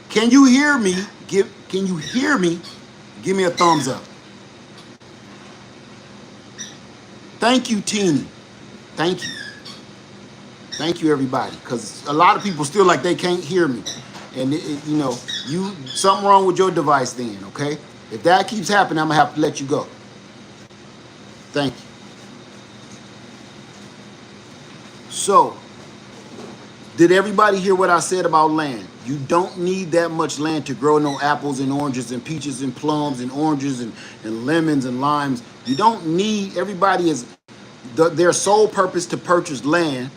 can you hear me? Can you hear me? Give me a thumbs up. Thank you, Teeny. Thank you. Thank you, everybody. Because a lot of people still like they can't hear me. And, you know, something wrong with your device then, okay? If that keeps happening, I'm going to have to let you go. Thank you. So, did everybody hear what I said about land? You don't need that much land to grow no apples and oranges and peaches and plums and oranges and lemons and limes. You don't need, everybody is, their sole purpose to purchase land.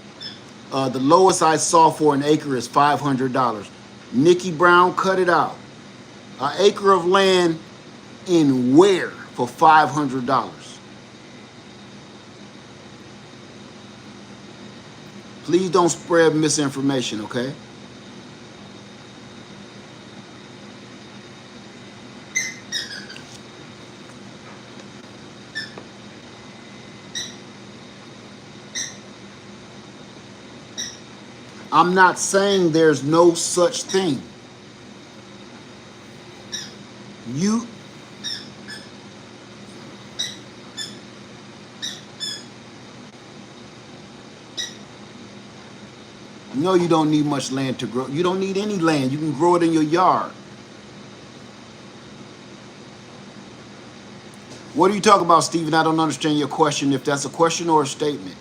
The lowest I saw for an acre is $500. Nikki Brown, cut it out. An acre of land in where for $500? Please don't spread misinformation, okay? I'm not saying there's no such thing. You know you don't need much land to grow. You don't need any land. You can grow it in your yard. What are you talking about, Stephen? I don't understand your question, if that's a question or a statement.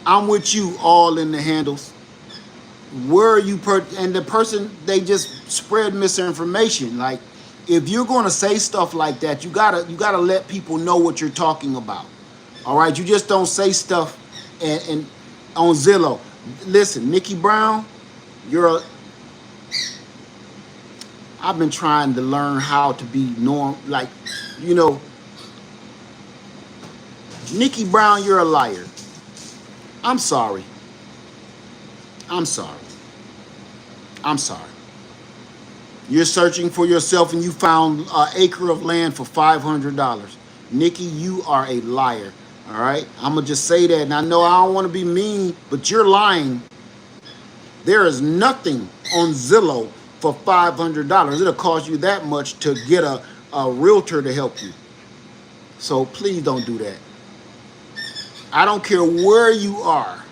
I'm with you all in the handles. Where are you and the person, they just spread misinformation. Like, if you're going to say stuff like that, you gotta let people know what you're talking about. All right, you just don't say stuff and on Zillow. Listen, Nikki Brown, I've been trying to learn how to be like, you know, Nikki Brown, you're a liar. I'm sorry. I'm sorry. I'm sorry. You're searching for yourself and you found an acre of land for $500. Nikki, you are a liar. All right? I'm going to just say that. And I know I don't want to be mean, but you're lying. There is nothing on Zillow for $500. It'll cost you that much to get a realtor to help you. So please don't do that. I don't care where you are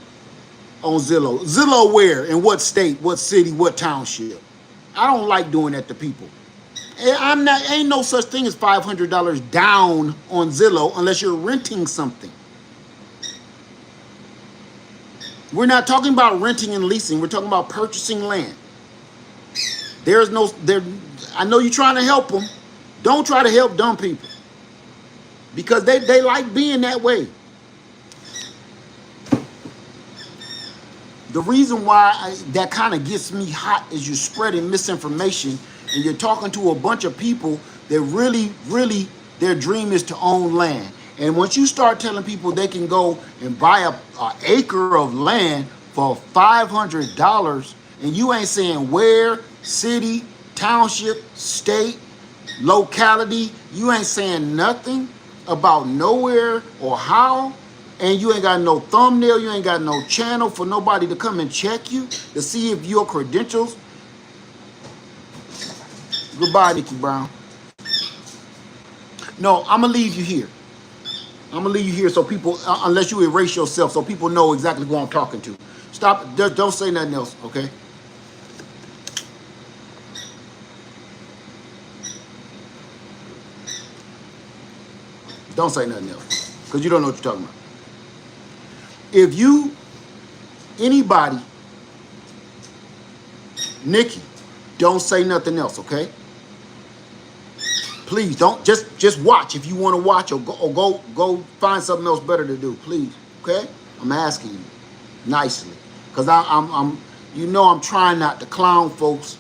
on Zillow. Zillow where? In what state, what city, what township? I don't like doing that to people. Ain't no such thing as $500 down on Zillow unless you're renting something. We're not talking about renting and leasing. We're talking about purchasing land. I know you're trying to help them. Don't try to help dumb people. Because they like being that way. The reason why that kind of gets me hot is you're spreading misinformation and you're talking to a bunch of people that really, their dream is to own land. And once you start telling people they can go and buy an acre of land for $500 and you ain't saying where, city, township, state, locality, you ain't saying nothing about nowhere or how, and you ain't got no thumbnail, you ain't got no channel for nobody to come and check you to see if your credentials. Goodbye, Nikki Brown. No, I'm gonna leave you here. I'm gonna leave you here so people, unless you erase yourself, so people know exactly who I'm talking to. Stop, just don't say nothing else, okay? Don't say nothing else, because you don't know what you're talking about. If anybody, Nikki, don't say nothing else, okay? Please don't, just watch if you want to watch, or go find something else better to do, please, okay? I'm asking you nicely, because I'm I'm trying not to clown folks.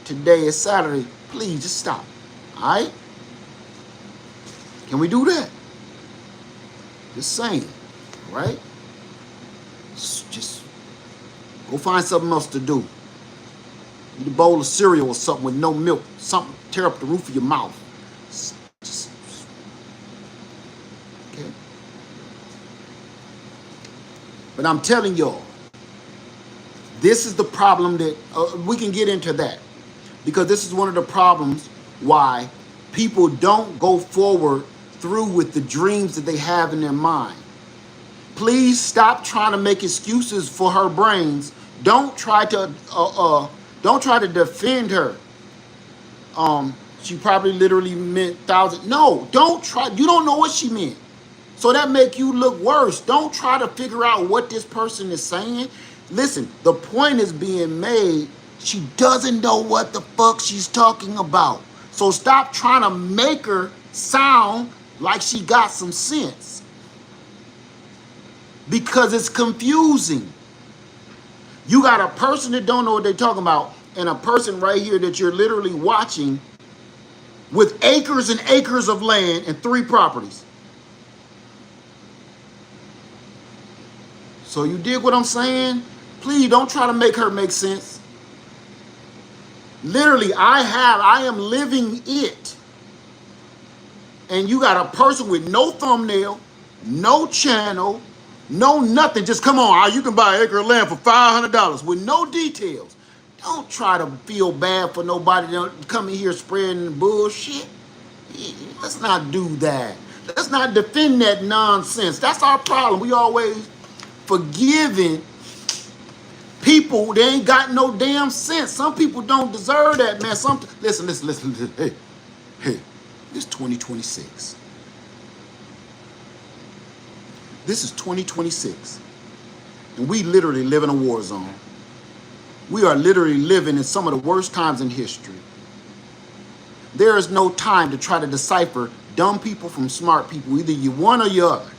Today is Saturday. Please just stop. All right? Can we do that? Just saying, right? Just go find something else to do. Eat a bowl of cereal or something with no milk. Something tear up the roof of your mouth. Okay. But I'm telling y'all, this is the problem that we can get into that, because this is one of the problems why people don't go forward through with the dreams that they have in their mind. Please stop trying to make excuses for her brains. Don't try to defend her. She probably literally meant thousand. No, don't try. You don't know what she meant. So that make you look worse. Don't try to figure out what this person is saying. Listen, the point is being made. She doesn't know what the fuck she's talking about. So stop trying to make her sound like she got some sense. Because it's confusing. You got a person that don't know what they're talking about, and a person right here that you're literally watching with acres and acres of land and 3 properties. So you dig what I'm saying? Please don't try to make her make sense. Literally, I am living it. And you got a person with no thumbnail, no channel, no nothing. Just come on, you can buy an acre of land for $500 with no details. Don't try to feel bad for nobody that come in here spreading bullshit. Let's not do that. Let's not defend that nonsense. That's our problem. We always forgiving people. They ain't got no damn sense. Some people don't deserve that, man. Listen. Hey, it's 2026. This is 2026. And we literally live in a war zone. We are literally living in some of the worst times in history. There is no time to try to decipher dumb people from smart people. Either you one or you other.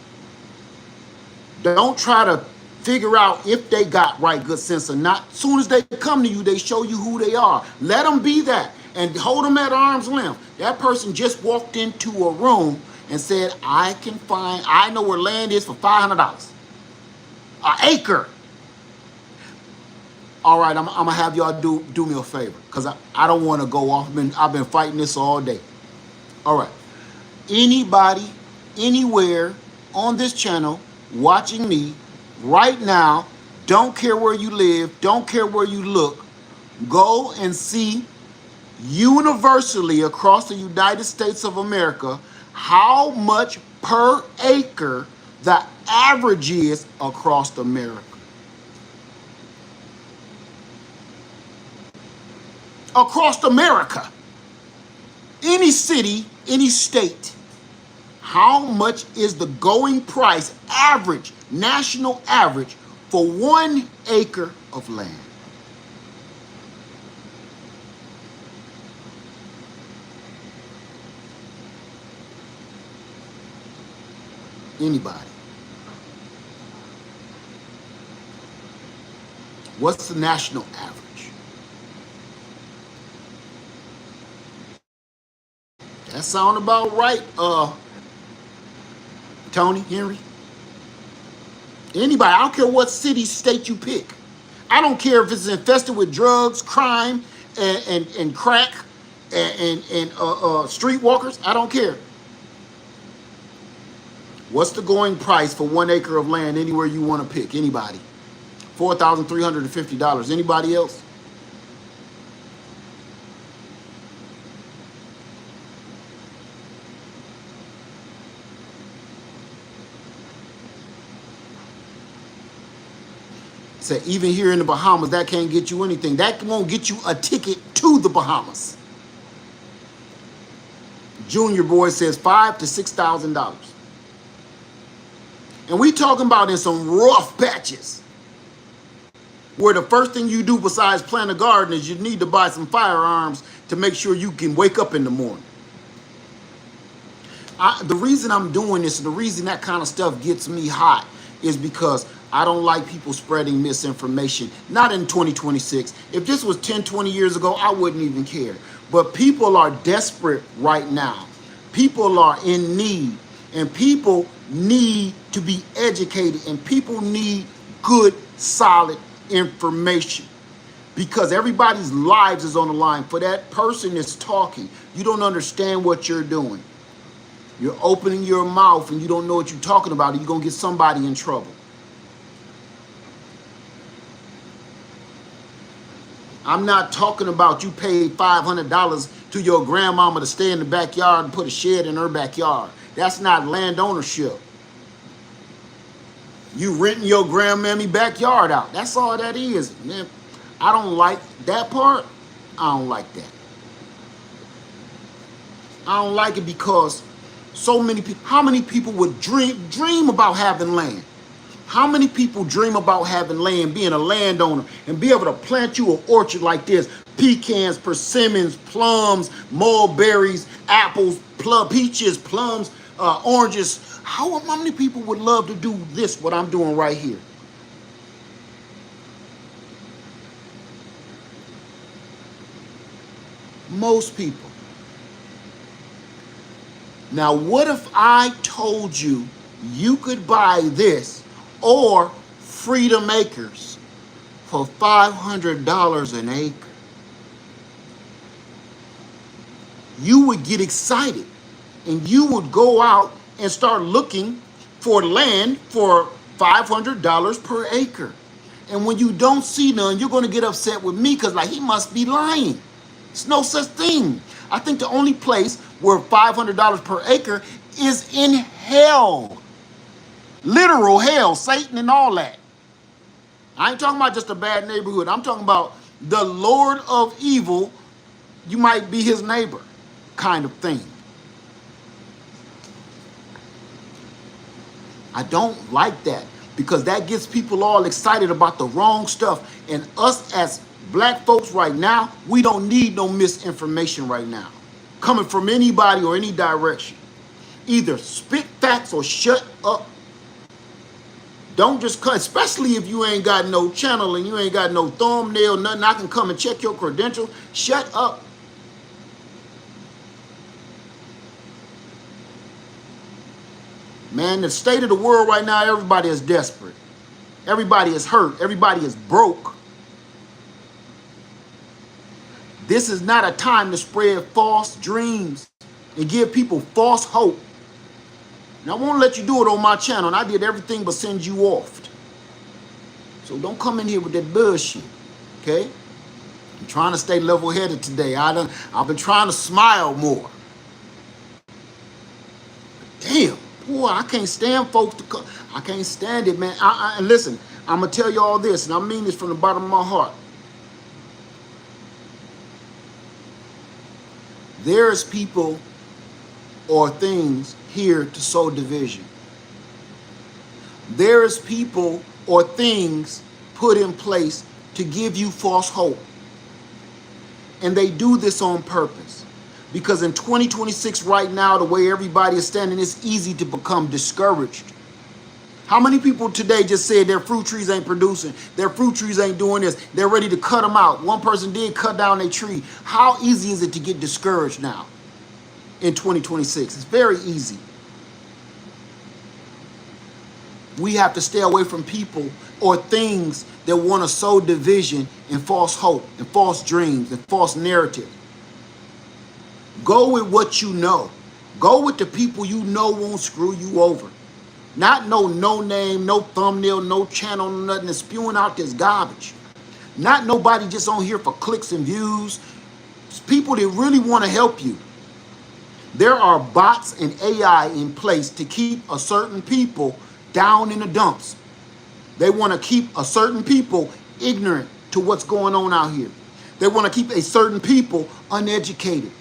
Don't try to figure out if they got right good sense or not. As soon as they come to you, they show you who they are. Let them be that and hold them at arm's length. That person just walked into a room and said, I know where land is for $500. An acre. All right, I'm gonna have y'all do me a favor because I don't want to go off. I've been fighting this all day. All right, anybody, anywhere on this channel watching me right now, don't care where you live, don't care where you look, go and see universally across the United States of America how much per acre the average is across America. Across America, any city, any state, how much is the going price average, national average, for 1 acre of land? Anybody? What's the national average? That sound about right, Tony, Henry. Anybody, I don't care what city, state you pick. I don't care if it's infested with drugs, crime, and crack, and streetwalkers. I don't care. What's the going price for 1 acre of land anywhere you want to pick? Anybody? $4,350. Anybody else? Say, even here in the Bahamas, that can't get you anything. That won't get you a ticket to the Bahamas. Junior Boy says $5,000 to $6,000. And we talking about in some rough patches where the first thing you do besides plant a garden is you need to buy some firearms to make sure you can wake up in the morning. The reason I'm doing this and the reason that kind of stuff gets me hot is because I don't like people spreading misinformation. Not in 2026. If this was 10, 20 years ago, I wouldn't even care. But people are desperate right now. People are in need. And people need to be educated. And people need good, solid information. Because everybody's lives is on the line. For that person that's talking, you don't understand what you're doing. You're opening your mouth and you don't know what you're talking about, and you're going to get somebody in trouble. I'm not talking about you paid $500 to your grandmama to stay in the backyard and put a shed in her backyard. That's not land ownership. You renting your grandmammy backyard out. That's all that is, man. I don't like that part. I don't like that. I don't like it because so many people, how many people would dream about having land? How many people dream about having land, being a landowner, and be able to plant you an orchard like this? Pecans, persimmons, plums, mulberries, apples, peaches, plums, oranges. How many people would love to do this, what I'm doing right here? Most people. Now, what if I told you you could buy this or Freedom Acres for $500 an acre? you would get excited and you would go out and start looking for land for $500 per acre. And when you don't see none, you're going to get upset with me because, like, he must be lying. It's no such thing. I think the only place where $500 per acre is in hell. Literal hell, Satan and all that. I ain't talking about just a bad neighborhood. I'm talking about the Lord of evil. You might be his neighbor kind of thing. I don't like that because that gets people all excited about the wrong stuff. And us as black folks right now, we don't need no misinformation right now coming from anybody or any direction. Either spit facts or shut up. Don't just cut, especially if you ain't got no channel and you ain't got no thumbnail, nothing. I can come and check your credentials. Shut up. Man, the state of the world right now, everybody is desperate. Everybody is hurt. Everybody is broke. This is not a time to spread false dreams and give people false hope. And I won't let you do it on my channel, and I did everything but send you off. So don't come in here with that bullshit, okay? I'm trying to stay level-headed today. I've been trying to smile more. Damn. Boy, I can't stand folks to come. I can't stand it, man. And listen, I'm going to tell you all this, and I mean this from the bottom of my heart. There's people or things here to sow division. There's people or things put in place to give you false hope. And they do this on purpose. Because in 2026 right now, the way everybody is standing, it's easy to become discouraged. How many people today just said their fruit trees ain't producing, their fruit trees ain't doing this, they're ready to cut them out? One person did cut down a tree. How easy is it to get discouraged now in 2026? It's very easy. We have to stay away from people or things that want to sow division and false hope and false dreams and false narrative. Go with what you know. Go with the people you know won't screw you over. Not no name, no thumbnail, no channel, nothing, and spewing out this garbage. Not nobody just on here for clicks and views. It's people that really want to help you. There are bots and AI in place to keep a certain people down in the dumps. They want to keep a certain people ignorant to what's going on out here. They want to keep a certain people uneducated.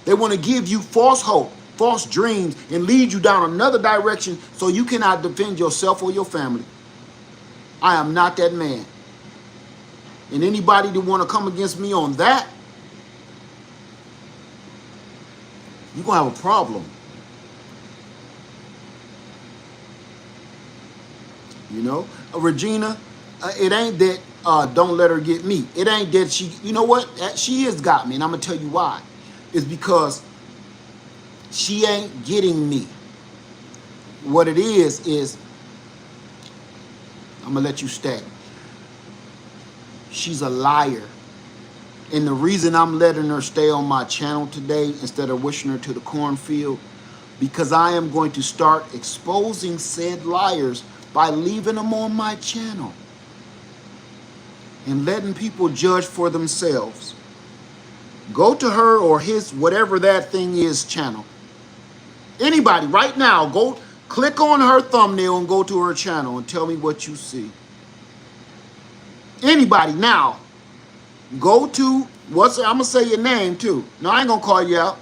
They want to give you false hope, false dreams, and lead you down another direction so you cannot defend yourself or your family. I am not that man. And anybody that want to come against me on that, you're going to have a problem. You know, Regina, it ain't that don't let her get me. It ain't that she, you know what? She has got me, and I'm going to tell you why. It's because she ain't getting me. What it is I'm going to let you stay. She's a liar. And the reason I'm letting her stay on my channel today instead of wishing her to the cornfield, because I am going to start exposing said liars by leaving them on my channel and letting people judge for themselves. Go to her or his, whatever that thing is, channel. Anybody right now, go click on her thumbnail and go to her channel and tell me what you see. Anybody now, go to, I'm going to say your name too. No, I ain't going to call you out.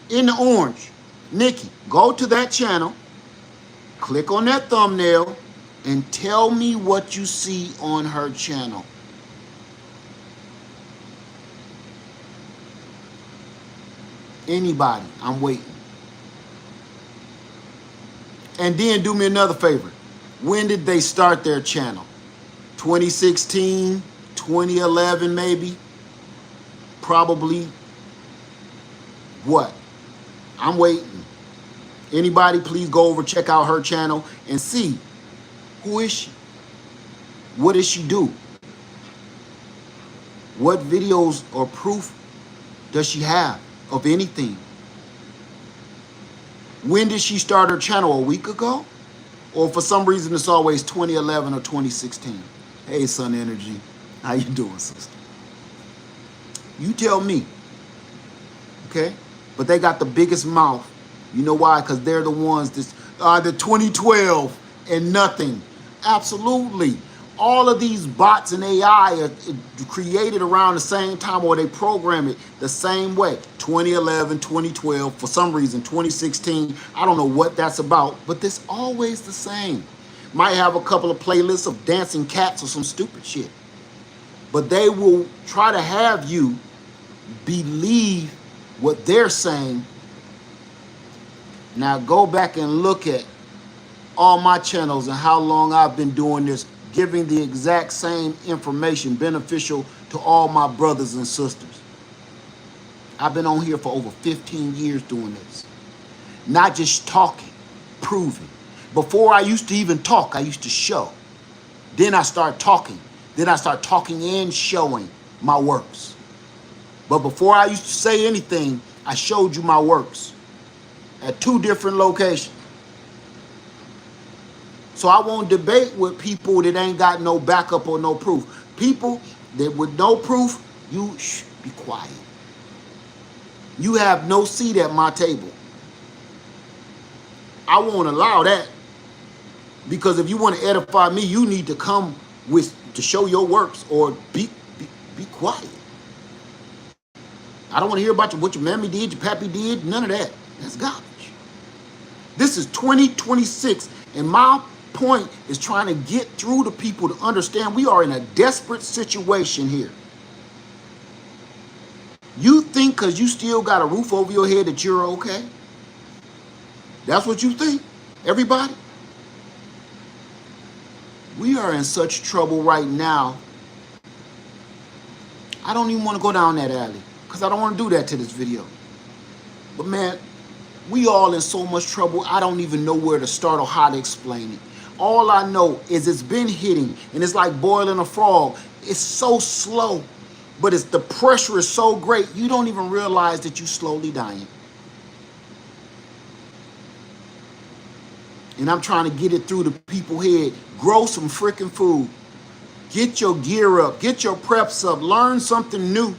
In the orange, Nikki, go to that channel, click on that thumbnail, and tell me what you see on her channel. Anybody, I'm waiting. And then do me another favor. When did they start their channel? 2016, 2011 maybe? Probably. What? I'm waiting. Anybody, please go over, check out her channel and see, who is she? What does she do? What videos or proof does she have? of anything. When did she start her channel? A week ago? Or for some reason it's always 2011 or 2016? Hey, Sun Energy. How you doing, sister? You tell me. Okay? But they got the biggest mouth. You know why? Because they're the ones the 2012 and nothing. Absolutely. All of these bots and AI are created around the same time, or they program it the same way. 2011, 2012, for some reason, 2016. I don't know what that's about, but it's always the same. Might have a couple of playlists of dancing cats or some stupid shit. But they will try to have you believe what they're saying. Now go back and look at all my channels and how long I've been doing this, giving the exact same information beneficial to all my brothers and sisters. I've been on here for over 15 years doing this. Not just talking, proving. Before I used to even talk, I used to show. Then I start talking. Then I start talking and showing my works. But before I used to say anything, I showed you my works at 2 different locations. So I won't debate with people that ain't got no backup or no proof. People that with no proof, you be quiet. You have no seat at my table. I won't allow that. Because if you want to edify me, you need to come to show your works or be quiet. I don't want to hear about what your mammy did, your pappy did, none of that. That's garbage. This is 2026, and my point is trying to get through to people to understand we are in a desperate situation here. You think because you still got a roof over your head that you're okay? That's what you think, everybody? We are in such trouble right now. I don't even want to go down that alley because I don't want to do that to this video. But man, we all in so much trouble, I don't even know where to start or how to explain it. All I know is it's been hitting, and it's like boiling a frog. It's so slow, but the pressure is so great, you don't even realize that you're slowly dying. And I'm trying to get it through the people's head. Grow some freaking food. Get your gear up. Get your preps up. Learn something new.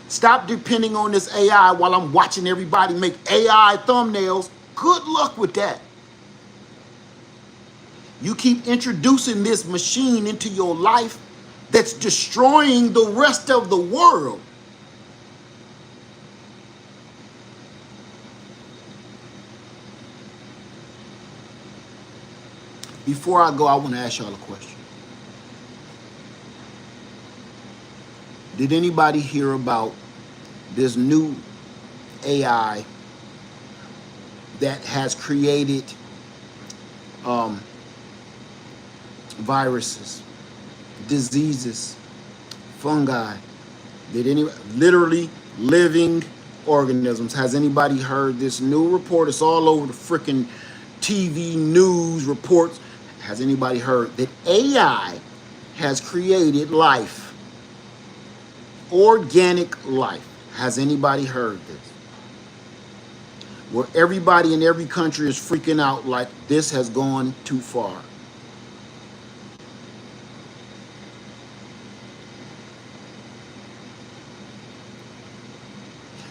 Stop depending on this AI while I'm watching everybody make AI thumbnails. Good luck with that. You keep introducing this machine into your life that's destroying the rest of the world. Before I go, I want to ask y'all a question. Did anybody hear about this new AI that has created viruses, diseases, fungi? Literally living organisms? Has anybody heard this new report? It's all over the freaking TV news reports. Has anybody heard that AI has created life? Organic life. Has anybody heard this? Where everybody in every country is freaking out like this has gone too far.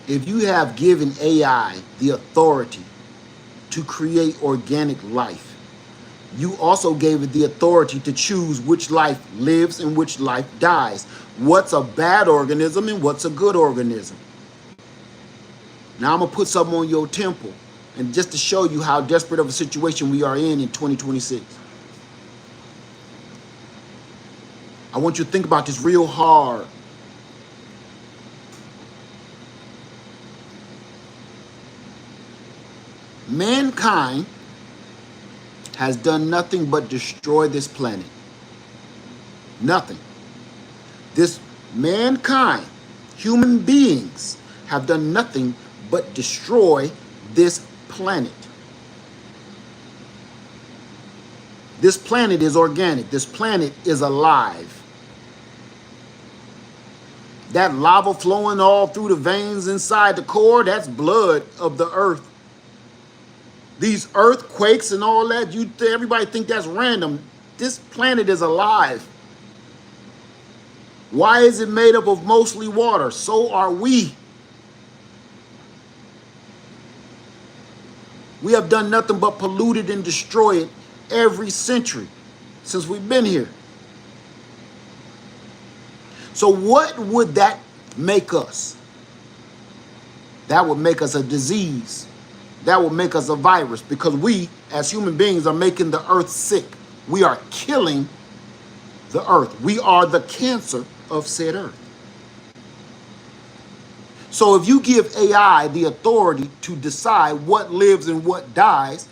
If you have given AI the authority to create organic life, you also gave it the authority to choose which life lives and which life dies. What's a bad organism and what's a good organism? Now I'm going to put something on your temple, and just to show you how desperate of a situation we are in 2026. I want you to think about this real hard. Mankind has done nothing but destroy this planet. Nothing. This mankind, human beings, have done nothing but destroy this planet. This planet is organic. This planet is alive. That lava flowing all through the veins inside the core, that's blood of the earth. These earthquakes and all that, everybody think that's random. This planet is alive. Why is it made up of mostly water? So are we. We have done nothing but pollute it and destroy it every century since we've been here. So what would that make us? That would make us a disease. That would make us a virus, because we, as human beings, are making the earth sick. We are killing the earth. We are the cancer of said earth. So if you give AI the authority to decide what lives and what dies,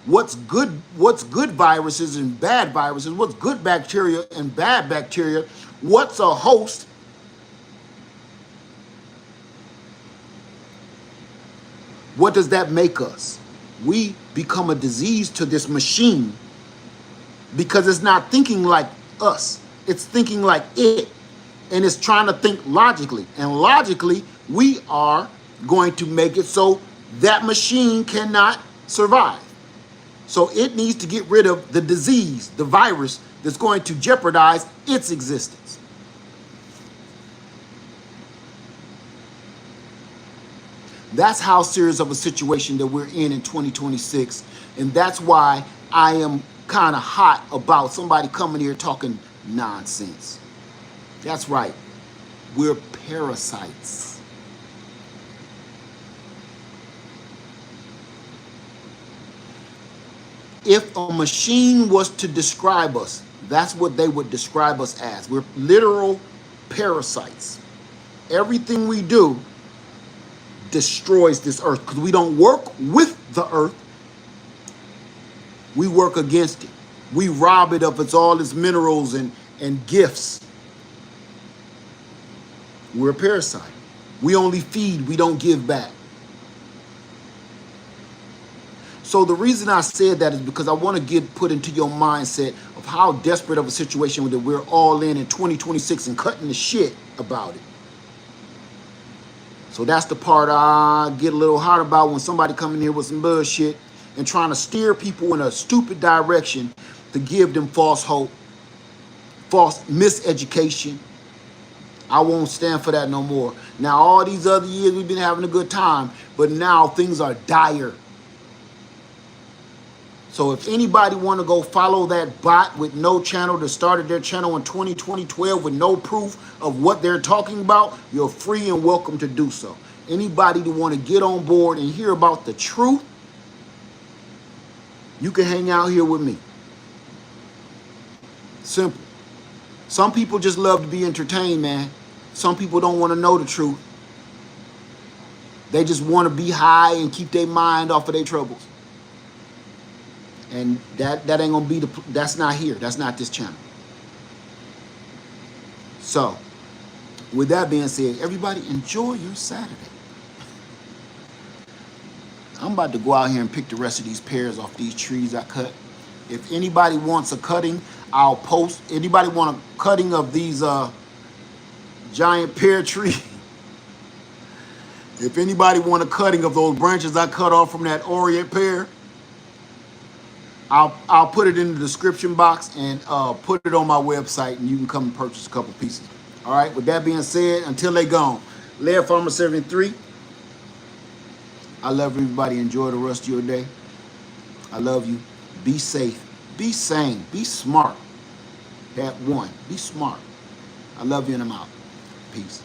what's good viruses and bad viruses, what's good bacteria and bad bacteria, what's a host, what does that make us? We become a disease to this machine because it's not thinking like us. It's thinking like it. And it's trying to think logically. And logically, we are going to make it so that machine cannot survive. So it needs to get rid of the disease, the virus that's going to jeopardize its existence. That's how serious of a situation that we're in 2026. And that's why I am kind of hot about somebody coming here talking nonsense. That's right. We're parasites. If a machine was to describe us, that's what they would describe us as. We're literal parasites. Everything we do destroys this earth because we don't work with the earth. We work against it. We rob it of all its minerals and gifts. We're a parasite. We only feed, we don't give back. So the reason I said that is because I want to get put into your mindset of how desperate of a situation that we're all in 2026 and cutting the shit about it. So that's the part I get a little hot about when somebody come in here with some bullshit and trying to steer people in a stupid direction to give them false hope, false miseducation. I won't stand for that no more. Now, all these other years we've been having a good time, but now things are dire. So if anybody want to go follow that bot with no channel that started their channel in 2012 with no proof of what they're talking about, you're free and welcome to do so. Anybody that want to get on board and hear about the truth, you can hang out here with me. Simple. Some people just love to be entertained, man. Some people don't want to know the truth. They just want to be high and keep their mind off of their troubles. And that ain't gonna be that's not here. That's not this channel. So, with that being said, everybody enjoy your Saturday. I'm about to go out here and pick the rest of these pears off these trees I cut. If anybody wants a cutting, I'll post. Anybody want a cutting of these giant pear trees? If anybody want a cutting of those branches I cut off from that Orient pear, I'll put it in the description box and put it on my website, and you can come and purchase a couple pieces. All right, with that being said, until they gone, Laird Farmer 73, I love everybody. Enjoy the rest of your day. I love you. Be safe. Be sane. Be smart. That one. Be smart. I love you and I'm out. Peace.